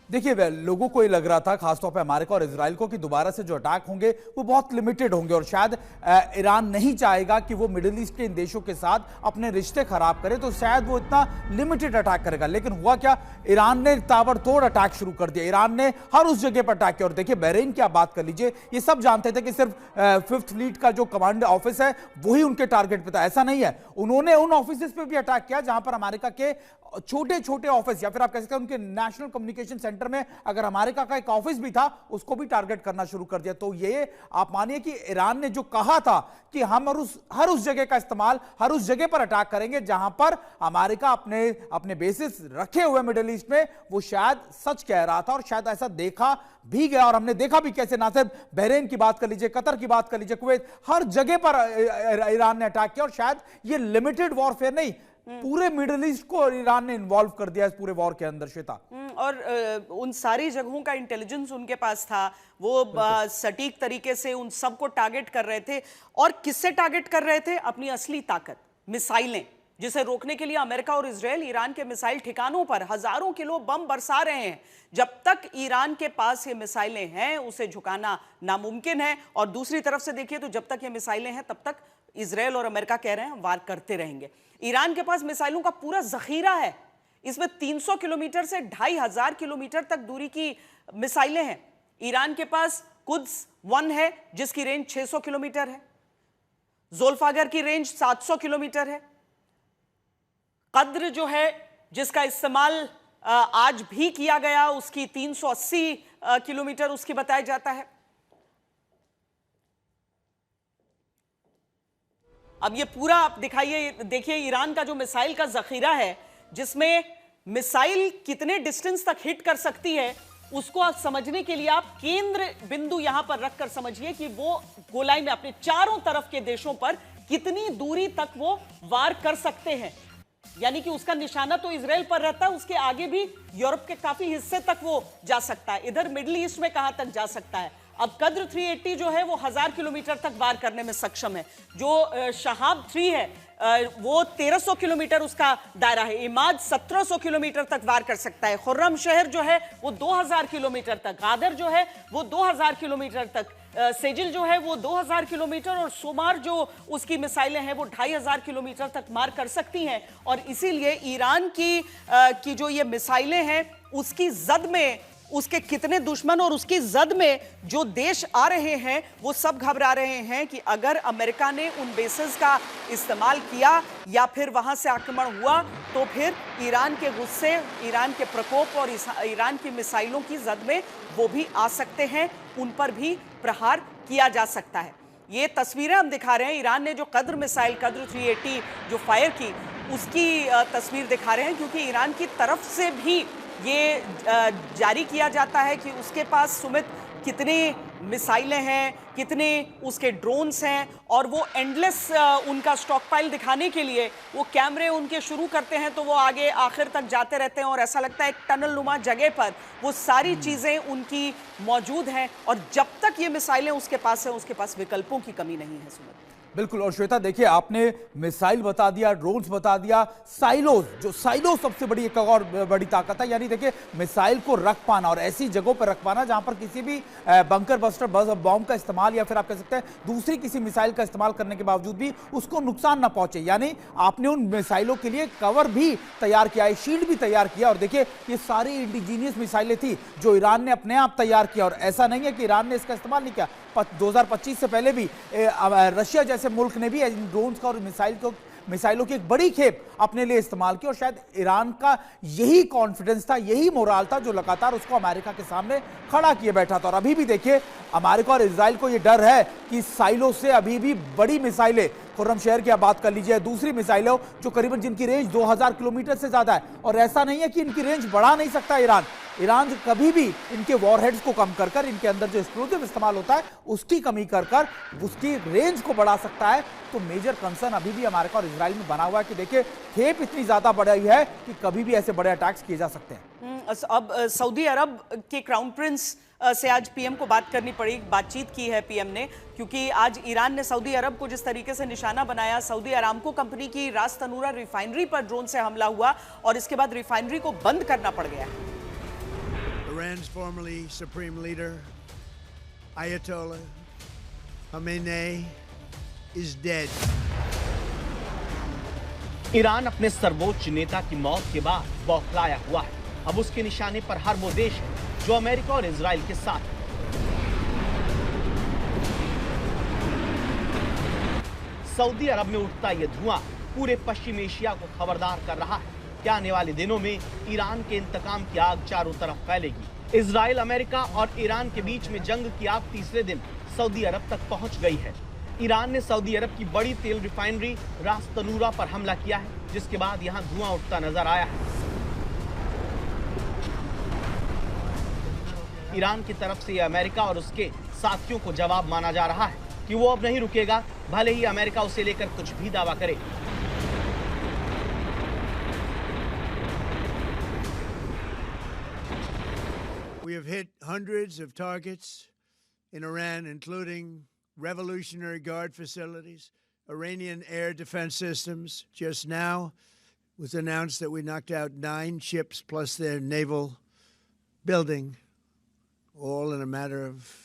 [SPEAKER 5] देखिए, लोगों को ये लग रहा था, खासतौर पे अमेरिका और इजराइल को, कि दोबारा से जो अटैक होंगे वो बहुत लिमिटेड होंगे और शायद ईरान नहीं चाहेगा कि वो मिडिल ईस्ट के इन देशों के साथ अपने रिश्ते खराब करे, तो शायद वो इतना लिमिटेड अटैक करेगा। लेकिन हुआ क्या, ईरान ने ताबड़तोड़ अटैक शुरू कर दिया। ईरान ने हर उस जगह पर अटैक किया। और देखिए, बहरीन की आप बात कर लीजिए, ये सब जानते थे कि सिर्फ 5th फ्लीट का जो कमांड ऑफिस है वही उनके टारगेट पे था। ऐसा नहीं है, उन्होंने उन ऑफिस पे भी अटैक किया जहां पर अमेरिका के छोटे छोटे ऑफिस, या फिर आप कह सकते हैं उनके नेशनल कम्युनिकेशन सेंटर में अगर अमेरिका का एक ऑफिस भी था, उसको भी टारगेट करना शुरू कर दिया। तो ये आप मानिए कि ईरान ने जो कहा था कि हम हर उस जगह का इस्तेमाल, हर उस जगह पर अटैक करेंगे जहां पर अमेरिका अपने बेसिस रखे हुए मिडिल ईस्ट में, वो शायद सच कह रहा था और शायद ऐसा देखा भी गया। और हमने देखा भी कैसे, ना सिर्फ बहरीन की बात कर लीजिए, कतर की बात कर लीजिए, कुवैत, हर जगह पर ईरान ने अटैक किया। और शायद ये लिमिटेड वॉरफेयर नहीं, पूरे मिडिल ईस्ट को ईरान ने इन्वॉल्व कर दिया इस पूरे वॉर के अंदर। श्वेता,
[SPEAKER 1] और उन सारी जगहों का इंटेलिजेंस उनके पास था, वो सटीक तरीके से उन सबको टारगेट कर रहे थे। और किससे टारगेट कर रहे थे? अपनी असली ताकत, मिसाइलें, जिसे रोकने के लिए अमेरिका और इजराइल ईरान के मिसाइल ठिकानों पर हजारों किलो बम बरसा रहे हैं। जब तक ईरान के पास ये मिसाइलें हैं, उसे झुकाना नामुमकिन है। और दूसरी तरफ से देखिए तो जब तक ये मिसाइलें हैं तब तक इजराइल और अमेरिका कह रहे हैं वार करते रहेंगे। ईरान के पास मिसाइलों का पूरा जखीरा है। इसमें 300 किलोमीटर से 2500 किलोमीटर तक दूरी की मिसाइलें हैं। ईरान के पास कुद्स 1 है जिसकी रेंज 600 किलोमीटर है, ज़ोल्फागर की रेंज 700 किलोमीटर है, कद्र जो है जिसका इस्तेमाल आज भी किया गया उसकी 380 किलोमीटर उसकी बताया जाता है। अब ये पूरा आप दिखाइए, देखिए ईरान का जो मिसाइल का जखीरा है, जिसमें मिसाइल कितने डिस्टेंस तक हिट कर सकती है, उसको आप समझने के लिए आप केंद्र बिंदु यहां पर रखकर समझिए कि वो गोलाई में अपने चारों तरफ के देशों पर कितनी दूरी तक वो वार कर सकते हैं। यानी कि उसका निशाना तो इजराइल पर रहता है, उसके आगे भी यूरोप के काफी हिस्से तक वो जा सकता है, इधर मिडिल ईस्ट में कहां तक जा सकता है। अब कद्र 380 जो है वो 1000 किलोमीटर तक वार करने में सक्षम है। जो शहाब 3 है वो 1300 किलोमीटर उसका दायरा है। इमाद 1700 किलोमीटर तक वार कर सकता है। खुर्रम शहर जो है वो 2000 किलोमीटर तक, गादर जो है वो 2000 किलोमीटर तक, सेजिल जो है वो 2000 किलोमीटर, और सोमार जो उसकी मिसाइलें हैं वो 2500 किलोमीटर तक मार कर सकती हैं। और इसीलिए ईरान की जो ये मिसाइलें हैं उसकी जद में उसके कितने दुश्मन और उसकी जद में जो देश आ रहे हैं वो सब घबरा रहे हैं कि अगर अमेरिका ने उन बेसेस का इस्तेमाल किया या फिर वहां से आक्रमण हुआ तो फिर ईरान के गुस्से, ईरान के प्रकोप और ईरान की मिसाइलों की जद में वो भी आ सकते हैं, उन पर भी प्रहार किया जा सकता है। ये तस्वीरें हम दिखा रहे हैं, ईरान ने जो कद्र मिसाइल, कद्र 380 जो फायर की, उसकी तस्वीर दिखा रहे हैं, क्योंकि ईरान की तरफ से भी ये जारी किया जाता है कि उसके पास सुमित कितने मिसाइलें हैं, कितने उसके ड्रोन्स हैं, और वो एंडलेस उनका स्टॉकपाइल दिखाने के लिए वो कैमरे उनके शुरू करते हैं तो वो आगे आखिर तक जाते रहते हैं, और ऐसा लगता है एक टनल नुमा जगह पर वो सारी चीज़ें उनकी मौजूद हैं। और जब तक ये मिसाइलें उसके पास हैं, उसके पास विकल्पों की कमी नहीं है सुमित।
[SPEAKER 5] बिल्कुल। और श्वेता देखिए, आपने मिसाइल बता दिया, ड्रोन्स बता दिया, साइलोज, जो साइलो सबसे बड़ी एक और बड़ी ताकत है। यानी देखिए, मिसाइल को रख पाना और ऐसी जगहों पर रख पाना जहां पर किसी भी बंकर बस्टर बॉम्ब का इस्तेमाल या फिर आप कह सकते हैं दूसरी किसी मिसाइल का इस्तेमाल करने के बावजूद भी उसको नुकसान ना पहुंचे। यानी आपने उन मिसाइलों के लिए कवर भी तैयार किया है, शील्ड भी तैयार किया। और देखिए, ये सारी इंडिजीनियस मिसाइलें थी जो ईरान ने अपने आप तैयार किया, और ऐसा नहीं है कि ईरान ने इसका इस्तेमाल नहीं किया। 2025 से पहले भी रशिया जैसे मुल्क ने भी ड्रोन्स का और मिसाइलों की एक बड़ी खेप अपने लिए इस्तेमाल की। और शायद ईरान का यही कॉन्फिडेंस था, यही मोराल था जो लगातार उसको अमेरिका के सामने खड़ा किए बैठा था। और अभी भी देखिए, अमेरिका और इजराइल को यह डर है कि साइलो से अभी भी बड़ी मिसाइलें, खुर्रमशहर की आप बात कर लीजिए, दूसरी मिसाइलें जो करीबन जिनकी रेंज 2000 किलोमीटर से ज्यादा है, और ऐसा नहीं है कि इनकी रेंज बढ़ा नहीं सकता ईरान कभी भी इनके वॉरहेड्स को कम कर इनके अंदर जो एक्सप्लोजिव इस्तेमाल होता है उसकी कमी कर उसकी रेंज को बढ़ा सकता है। तो मेजर कंसर्न अभी भी अमेरिका और इजराइल में बना हुआ है कि देखिए, खेप इतनी ज्यादा बढ़ी है कि कभी भी ऐसे बड़े अटैक्स किए जा सकते हैं।
[SPEAKER 1] अब सऊदी अरब के क्राउन प्रिंस से आज पीएम को बात करनी पड़ी, बातचीत की है पीएम ने, क्योंकि आज ईरान ने सऊदी अरब को जिस तरीके से निशाना बनाया, सऊदी अरामको कंपनी की रास तनूरा रिफाइनरी पर ड्रोन से हमला हुआ और इसके बाद रिफाइनरी को बंद करना पड़ गया।
[SPEAKER 6] Iran's formerly supreme leader, Ayatollah Khamenei, is dead.
[SPEAKER 3] Iran अपने सर्वोच्च नेता की मौत के बाद बौखलाया हुआ है। अब उसके निशाने पर हर वो देश है जो अमेरिका और इजराइल के साथ है। सऊदी अरब में उठता यह धुआं पूरे पश्चिम एशिया को खबरदार कर रहा है कि आने वाले दिनों में ईरान के इंतकाम की आग चारों तरफ फैलेगी। इजराइल, अमेरिका और ईरान के बीच में जंग की आग तीसरे दिन सऊदी अरब तक पहुंच गई है। ईरान ने सऊदी अरब की बड़ी तेल रिफाइनरी रास तनूरा पर हमला किया है, जिसके बाद यहां धुआं उठता नजर आया है। ईरान की तरफ से अमेरिका और उसके साथियों को जवाब माना जा रहा है कि वो अब नहीं रुकेगा, भले ही अमेरिका उसे लेकर कुछ भी दावा करे।
[SPEAKER 6] We have hit hundreds of targets in Iran, including Revolutionary Guard facilities, Iranian air defense systems. Just now it was announced that we knocked out 9 ships plus their naval building, all in a matter of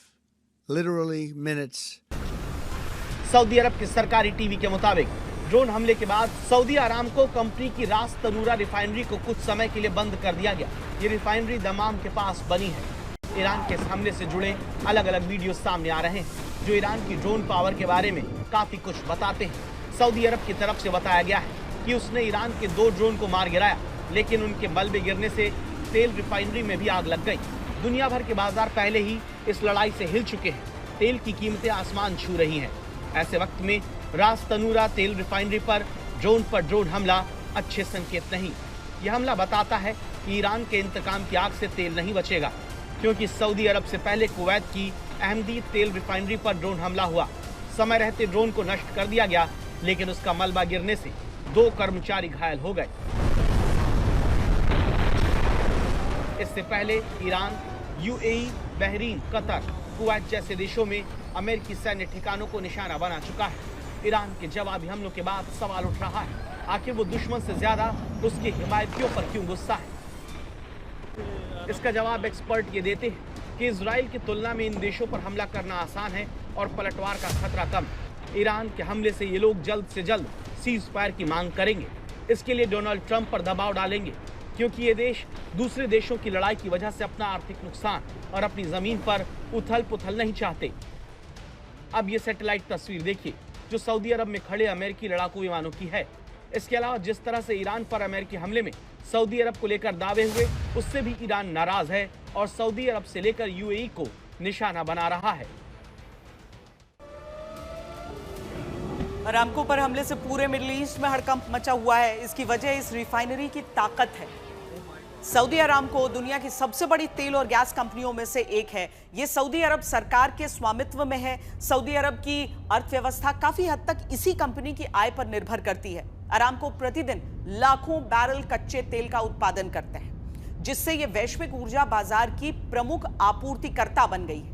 [SPEAKER 6] literally minutes.
[SPEAKER 3] Saudi Arab के सरकारी TV के मुताबिक drone हमले के बाद Saudi Aramco company की रास तनूरा refinery को कुछ समय के लिए बंद कर दिया गया। ये रिफाइनरी दमाम के पास बनी है। ईरान के इस हमले से जुड़े अलग अलग वीडियो सामने आ रहे हैं जो ईरान की ड्रोन पावर के बारे में काफी कुछ बताते हैं। सऊदी अरब की तरफ से बताया गया है कि उसने ईरान के 2 ड्रोन को मार गिराया, लेकिन उनके मलबे गिरने से तेल रिफाइनरी में भी आग लग गई। दुनिया भर के बाजार पहले ही इस लड़ाई से हिल चुके हैं। तेल की कीमतें आसमान छू रही हैं। ऐसे वक्त में रास तनूरा तेल रिफाइनरी पर ड्रोन हमला अच्छे संकेत नहीं। यह हमला बताता है कि ईरान के इंतकाम की आग से तेल नहीं बचेगा, क्योंकि सऊदी अरब से पहले कुवैत की अहमदी तेल रिफाइनरी पर ड्रोन हमला हुआ। समय रहते ड्रोन को नष्ट कर दिया गया, लेकिन उसका मलबा गिरने से 2 कर्मचारी घायल हो गए। इससे पहले Iran, UAE, Bahrain, Qatar, Kuwait जैसे देशों में अमेरिकी सैन्य ठिकानों को निशाना बना चुका है। ईरान के जवाबी हमलों के बाद सवाल उठ रहा है, आखिर वो दुश्मन से ज्यादा उसके हिमायतियों पर क्यों गुस्सा है? इसका जवाब एक्सपर्ट ये देते हैं कि इजराइल की तुलना में इन देशों पर हमला करना आसान है और पलटवार का खतरा कम। ईरान के हमले से ये लोग जल्द से जल्द सीज फायर की मांग करेंगे। इसके लिए डोनाल्ड ट्रंप पर दबाव डालेंगे, क्योंकि ये देश दूसरे देशों की लड़ाई की वजह से अपना आर्थिक नुकसान और अपनी जमीन पर उथल पुथल नहीं चाहते। अब ये सैटेलाइट तस्वीर देखिए जो सऊदी अरब में खड़े अमेरिकी लड़ाकू विमानों की है। इसके अलावा जिस तरह से ईरान पर अमेरिकी हमले में सऊदी अरब को लेकर दावे हुए, उससे भी ईरान नाराज है और सऊदी अरब से लेकर यूएई को निशाना बना रहा है।
[SPEAKER 1] अरामको पर हमले से पूरे मिडिल ईस्ट में हड़कंप मचा हुआ है। इसकी वजह इस रिफाइनरी की ताकत है। सऊदी अरामको दुनिया की सबसे बड़ी तेल और गैस कंपनियों में से एक है। यह सऊदी अरब सरकार के स्वामित्व में है। सऊदी अरब की अर्थव्यवस्था काफी हद तक इसी कंपनी की आय पर निर्भर करती है। अरामको प्रतिदिन लाखों बैरल कच्चे तेल का उत्पादन करते हैं, जिससे यह वैश्विक ऊर्जा बाजार की प्रमुख आपूर्तिकर्ता बन गई है।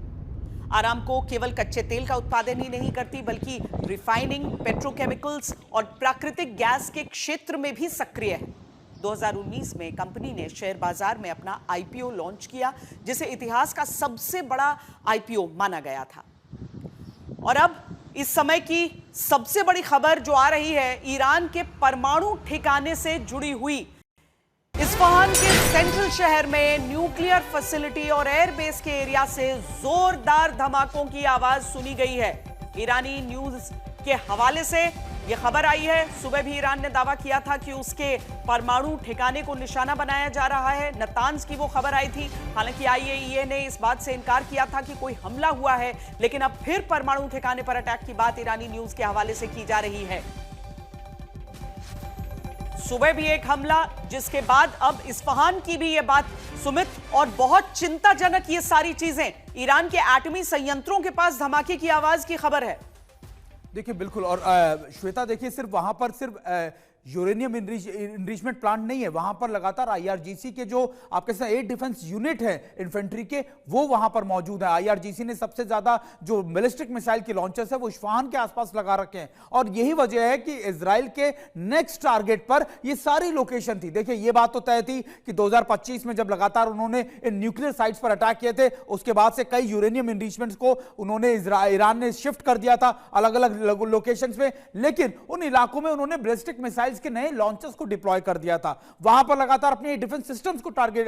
[SPEAKER 1] आरामको केवल कच्चे तेल का उत्पादन ही नहीं करती बल्कि रिफाइनिंग, पेट्रोकेमिकल्स और प्राकृतिक गैस के क्षेत्र में भी सक्रिय है। 2019 में कंपनी ने शेयर बाजार में अपना आईपीओ लॉन्च किया, जिसे इतिहास का सबसे बड़ा आईपीओ माना गया था। और अब इस समय की सबसे बड़ी खबर जो आ रही है, ईरान के परमाणु ठिकाने से जुड़ी हुई। इस्फहान के सेंट्रल शहर में न्यूक्लियर फैसिलिटी और एयरबेस के एरिया से जोरदार धमाकों की आवाज सुनी गई है। ईरानी न्यूज के हवाले से यह खबर आई है। सुबह भी ईरान ने दावा किया था कि उसके परमाणु ठिकाने को निशाना बनाया जा रहा है। नतांज की वो खबर आई थी। हालांकि आईएईए ने इस बात से इनकार किया था कि कोई हमला हुआ है, लेकिन अब फिर परमाणु ठिकाने पर अटैक की बात ईरानी न्यूज के हवाले से की जा रही है। सुबह भी एक हमला, जिसके बाद अब इस्फहान की भी ये बात सुमित, और बहुत चिंताजनक ये सारी चीजें। ईरान के एटमी संयंत्रों के पास धमाके की आवाज की खबर है।
[SPEAKER 5] देखिए बिल्कुल, और श्वेता देखिए, सिर्फ वहां पर सिर्फ यूरेनियम इनरिचमेंट प्लांट नहीं है, वहां पर लगातार आईआरजीसी के जो आपके साथ एयर डिफेंस यूनिट है इन्फेंट्री के, वो वहां पर मौजूद है। आईआरजीसी ने सबसे ज्यादा जो बैलिस्टिक मिसाइल के लॉन्चर्स है वो इस्फहान के आसपास लगा रखे हैं, और यही वजह है कि इजराइल के नेक्स्ट टारगेट पर ये सारी लोकेशन थी। देखिए ये बात तो तय थी कि 2025 में जब लगातार उन्होंने इन न्यूक्लियर साइट्स पर अटैक किए थे, उसके बाद से कई यूरेनियम इनरिचमेंट्स को उन्होंने ईरान ने शिफ्ट कर दिया था अलग अलग लोकेशंस में, लेकिन उन इलाकों में उन्होंने बैलिस्टिक मिसाइल के नए लॉन्चर्स को डिप्लॉय कर दिया था। वहां पर लगातार अपने डिफेंस सिस्टम्स को टारगेट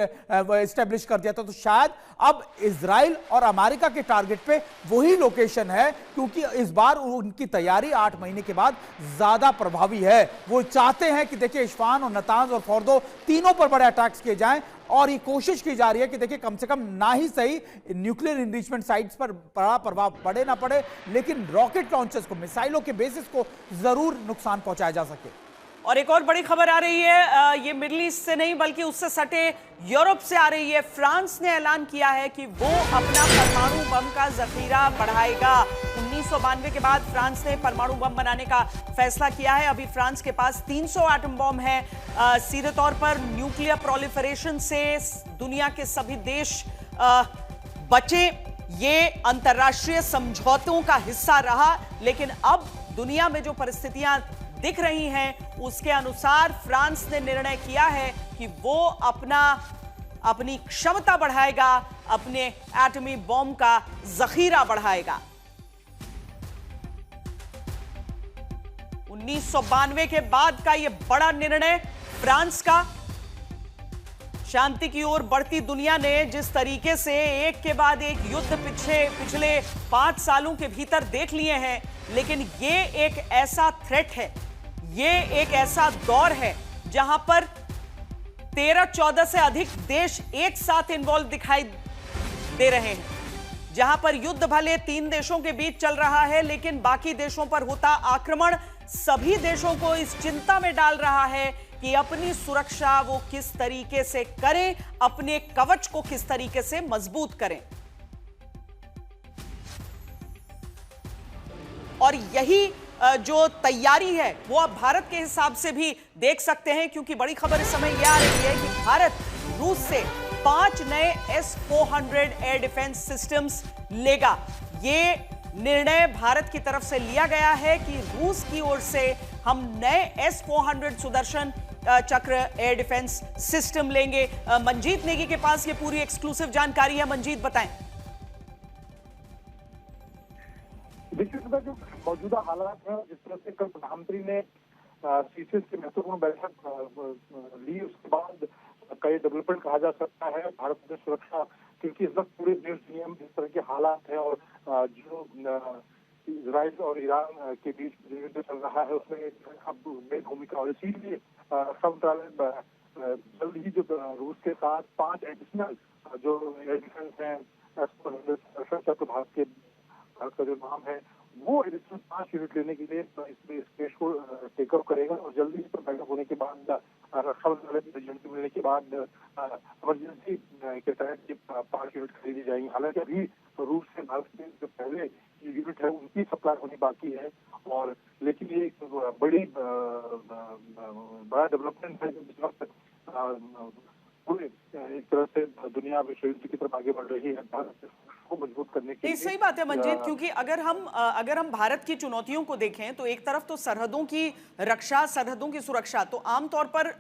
[SPEAKER 5] एस्टेब्लिश कर दिया था। तो शायद अब इजराइल और अमेरिका के टारगेट पे वही लोकेशन है, क्योंकि इस बार उनकी तैयारी 8 महीने के बाद ज्यादा प्रभावी है। वो चाहते हैं कि देखिए इस्फहान और नतांज और फोर्दो तीनों पर बड़े अटैक्स किए जाएं, और ये कोशिश की जा रही है कि देखिए कम से कम ना ही सही न्यूक्लियर इनरिचमेंट साइट्स पर बड़ा प्रभाव पड़े ना पड़े, लेकिन रॉकेट लॉन्चर्स को, मिसाइलों के बेसिस को जरूर नुकसान पहुंचाया जा सके।
[SPEAKER 1] और एक और बड़ी खबर आ रही है, ये मिडिल ईस्ट से नहीं बल्कि उससे सटे यूरोप से आ रही है। फ्रांस ने ऐलान किया है कि वो अपना परमाणु बम का जखीरा बढ़ाएगा। 1992 के बाद फ्रांस ने परमाणु बम बनाने का फैसला किया है। अभी फ्रांस के पास 300 एटम बम है। सीधे तौर पर न्यूक्लियर प्रोलिफरेशन से दुनिया के सभी देश बचे। ये अंतर्राष्ट्रीय समझौतों का हिस्सा रहा, लेकिन अब दुनिया में जो परिस्थितियां दिख रही हैं, उसके अनुसार फ्रांस ने निर्णय किया है कि वो अपनी क्षमता बढ़ाएगा, अपने एटमी बॉम्ब का जखीरा बढ़ाएगा। 1992 के बाद का यह बड़ा निर्णय फ्रांस का। शांति की ओर बढ़ती दुनिया ने जिस तरीके से एक के बाद एक युद्ध पिछले 5 सालों के भीतर देख लिए हैं, लेकिन ये एक ऐसा थ्रेट है, ये एक ऐसा दौर है जहां पर 13-14 से अधिक देश एक साथ इन्वॉल्व दिखाई दे रहे हैं, जहां पर युद्ध भले 3 देशों के बीच चल रहा है, लेकिन बाकी देशों पर होता आक्रमण सभी देशों को इस चिंता में डाल रहा है कि अपनी सुरक्षा वो किस तरीके से करें, अपने कवच को किस तरीके से मजबूत करें। और यही जो तैयारी है वो अब भारत के हिसाब से भी देख सकते हैं, क्योंकि बड़ी खबर इस समय यह आ रही है कि भारत रूस से 5 नए S-400 एयर डिफेंस सिस्टम्स लेगा। ये निर्णय भारत की तरफ से लिया गया है कि रूस की ओर से हम नए S-400 सुदर्शन चक्र एयर डिफेंस सिस्टम लेंगे। मंजीत नेगी के पास ये पूरी एक्सक्लूसिव जानकारी है। मंजीत बताएं।
[SPEAKER 7] देखिए, जो मौजूदा हालात है, जिस तरह से कल प्रधानमंत्री ने सीसीएस की महत्वपूर्ण बैठक ली, उसके बाद कई डेवलपमेंट कहा जा सकता है भारत में सुरक्षा, क्योंकि इस वक्त पूरे देश दुनिया में जिस तरह के हालात है और जो इजराइल और ईरान के बीच जो युद्ध चल रहा है उसमें अब बड़ी भूमिका, और इसीलिए रक्षा मंत्रालय जल्द ही जो रूस के साथ 5 एडिशनल जो एयर डिफेंस है भारत का जो नाम है वो एडिशनल 5 यूनिट लेने के लिए इस केस को टेक अप करेगा, और जल्दी इस पर बैठक होने के बाद रक्षा मंत्रालय की एजेंसी मिलने के बाद इमरजेंसी के तहत 5 यूनिट खरीदी जाएंगी। हालांकि अभी रूस से भारत के जो पहले यूनिट है उनकी सप्लाई होनी बाकी है, और लेकिन ये बड़ा डेवलपमेंट है जो इस वक्त पूरे एक तरह से दुनिया विश्व युद्ध की तरफ आगे बढ़ रही है। भारत को मजबूत करने के
[SPEAKER 1] नहीं,
[SPEAKER 7] लिए
[SPEAKER 1] सही बात है मंजीत, क्योंकि अगर हम भारत की चुनौतियों को देखें तो एक तरफ तो सरहदों की रक्षा, सरहदों की सुरक्षा, तो आमतौर पर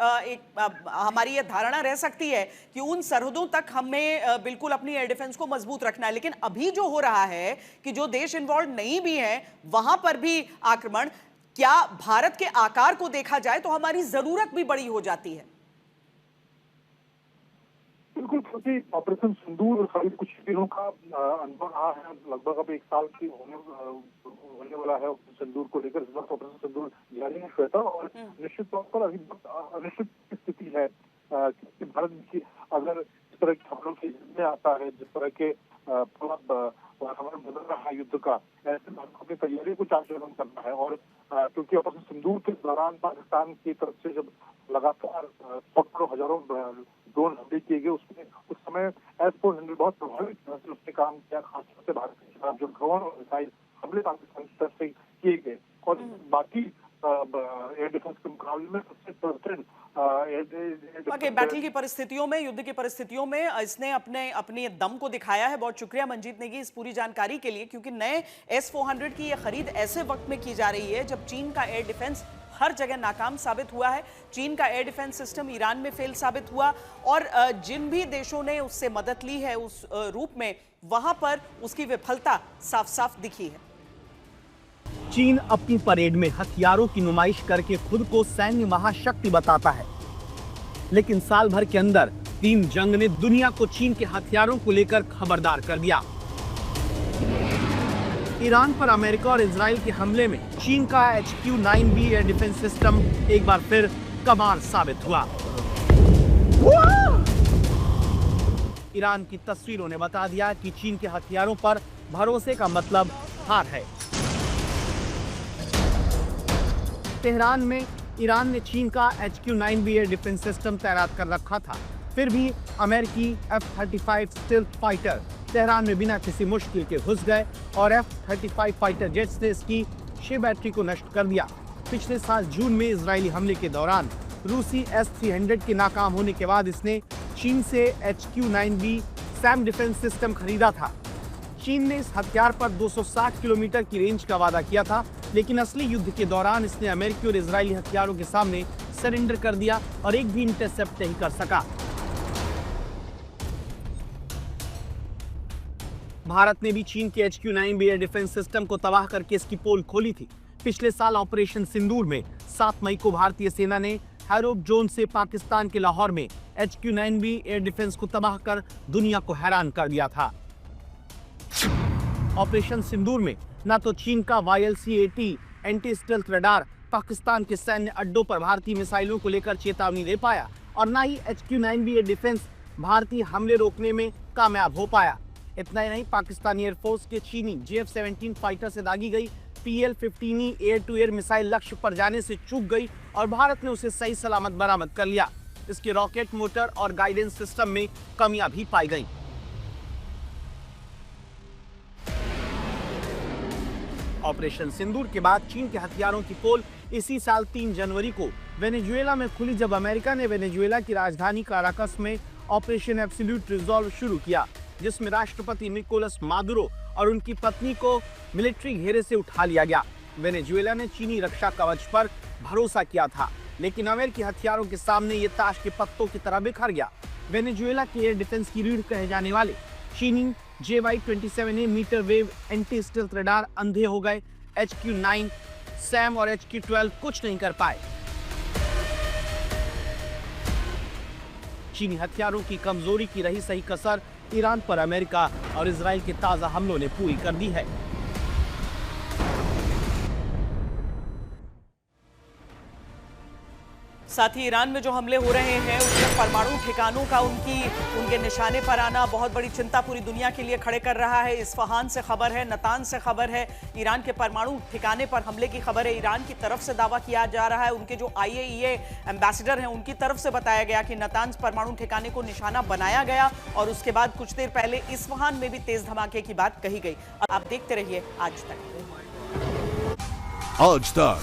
[SPEAKER 1] हमारी ये धारणा रह सकती है कि उन सरहदों तक हमें बिल्कुल अपनी एयर डिफेंस को मजबूत रखना है। लेकिन अभी जो हो रहा है कि जो देश इन्वॉल्व नहीं भी है वहां पर भी आक्रमण, क्या भारत के आकार को देखा जाए तो हमारी जरूरत भी बड़ी हो जाती है?
[SPEAKER 7] बिल्कुल, क्योंकि ऑपरेशन सिंदूर करीब कुछ दिनों का अनुभव रहा है, लगभग अब 1 साल की होने वाला है ऑपरेशन सिंदूर को लेकर। इस वक्त ऑपरेशन सिंदूर जारी है श्वेता, और निश्चित तौर पर अभी अनिश्चित स्थिति है कि भारत की अगर इस तरह के हमलों की में आता है, जिस तरह के वातावरण बदल रहा है युद्ध का, ऐसे में हमको अपनी तैयारी को चाक चौबंद करना है। और क्योंकि ऑपरेशन सिंदूर के दौरान पाकिस्तान की तरफ से जब लगातार हजारों ड्रोन हमले किए गए, उसमें उस समय S-400 बहुत प्रभावित तरह से उसने काम किया, खासतौर से भारत के खिलाफ जो ड्रोन और मिसाइल हमले पाकिस्तान की तरफ से किए गए। और बाकी एयर डिफेंस के मुकाबले में सबसे ट्रस्टेड
[SPEAKER 1] बैटल की परिस्थितियों में, युद्ध की परिस्थितियों में इसने अपने दम को दिखाया है। बहुत शुक्रिया मंजीत नेगी इस पूरी जानकारी के लिए, क्योंकि नए S-400 की यह खरीद ऐसे वक्त में की जा रही है जब चीन का एयर डिफेंस हर जगह नाकाम साबित हुआ है। चीन का एयर डिफेंस सिस्टम ईरान में फेल साबित हुआ, और जिन भी देशों ने उससे मदद ली है उस रूप में, वहां पर उसकी विफलता साफ साफ दिखी है।
[SPEAKER 3] चीन अपनी परेड में हथियारों की नुमाइश करके खुद को सैन्य महाशक्ति बताता है, लेकिन साल भर के अंदर 3 जंग ने दुनिया को चीन के हथियारों को लेकर खबरदार कर दिया। ईरान पर अमेरिका और इजराइल के हमले में चीन का HQ-9B एयर डिफेंस सिस्टम एक बार फिर कमाल साबित हुआ। ईरान की तस्वीरों ने बता दिया कि चीन के हथियारों पर भरोसे का मतलब हार है। तेहरान में ईरान ने चीन का HQ-9B एयर डिफेंस सिस्टम तैनात कर रखा था, फिर भी अमेरिकी F-35 स्टील्थ फाइटर तेहरान में बिना किसी मुश्किल के घुस गए और F-35 फाइटर जेट्स ने इसकी 6 बैटरी को नष्ट कर दिया। पिछले साल जून में इजरायली हमले के दौरान रूसी S-300 के नाकाम होने के बाद इसने चीन से HQ-9B सैम डिफेंस सिस्टम खरीदा था। चीन ने इस हथियार पर 260 किलोमीटर की रेंज का वादा किया था, लेकिन असली युद्ध के दौरान इसने अमेरिकी और इजरायली हथियारों के सामने सरेंडर कर दिया और एक भी इंटरसेप्ट नहीं कर सका। भारत ने भी चीन के HQ-9B एयर डिफेंस सिस्टम को तबाह करके इसकी पोल खोली थी। पिछले साल ऑपरेशन सिंदूर में 7 मई को भारतीय सेना ने हैरोप जोन से पाकिस्तान के लाहौर में HQ-9B एयर डिफेंस को तबाह कर दुनिया को हैरान कर दिया था। ऑपरेशन सिंदूर में न तो चीन का YLC-80 anti stealth radar Pakistan के सैन्य अड्डों पर भारतीय मिसाइलों को लेकर चेतावनी दे पाया, और न ही HQ-9B एयर डिफेंस भारतीय हमले रोकने में कामयाब हो पाया। इतना ही नहीं, पाकिस्तानी एयरफोर्स के चीनी JF-17 फाइटर से दागी गई PL-15E air to air missile लक्ष्य पर जाने से चूक गई और भारत ने उसे सही सलामत बरामद कर लिया। इसके रॉकेट मोटर और गाइडेंस सिस्टम में कमियां भी पाई गईं। ऑपरेशन सिंदूर के बाद चीन के हथियारों की पोल इसी साल 3 जनवरी को वेनेजुएला में खुली, जब अमेरिका ने वेनेजुएला की राजधानी काराकस में ऑपरेशन एब्सोल्यूट रिजॉल्व शुरू किया, जिसमें राष्ट्रपति निकोलस मादुरो और उनकी पत्नी को मिलिट्री घेरे से उठा लिया गया। वेनेजुएला ने चीनी रक्षा कवच पर भरोसा किया था, लेकिन अमेरिकी हथियारों के सामने ये ताश के पत्तों की तरह बिखर गया। वेनेजुएला के एयर डिफेंस की रीढ़ कहे जाने वाले चीनी JY-27A metre wave anti stealth radar अंधे हो गए। HQ-9, सैम और HQ-12 कुछ नहीं कर पाए। चीनी हथियारों की कमजोरी की रही सही कसर ईरान पर अमेरिका और इजराइल के ताजा हमलों ने पूरी कर दी है।
[SPEAKER 1] साथ ही ईरान में जो हमले हो रहे हैं उसमें परमाणु ठिकानों का उनके निशाने पर आना बहुत बड़ी चिंता पूरी दुनिया के लिए खड़े कर रहा है। इस्फहान से खबर है, नतांज से खबर है, ईरान के परमाणु ठिकाने पर हमले की खबर है। ईरान की तरफ से दावा किया जा रहा है, उनके जो IAEA एम्बेसडर हैं उनकी तरफ से बताया गया कि नतांज परमाणु ठिकाने को निशाना बनाया गया और उसके बाद कुछ देर पहले इस्फहान में भी तेज धमाके की बात कही गई। आप देखते रहिए आज तक।
[SPEAKER 8] आज तक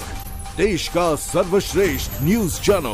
[SPEAKER 8] देश का सर्वश्रेष्ठ न्यूज चैनल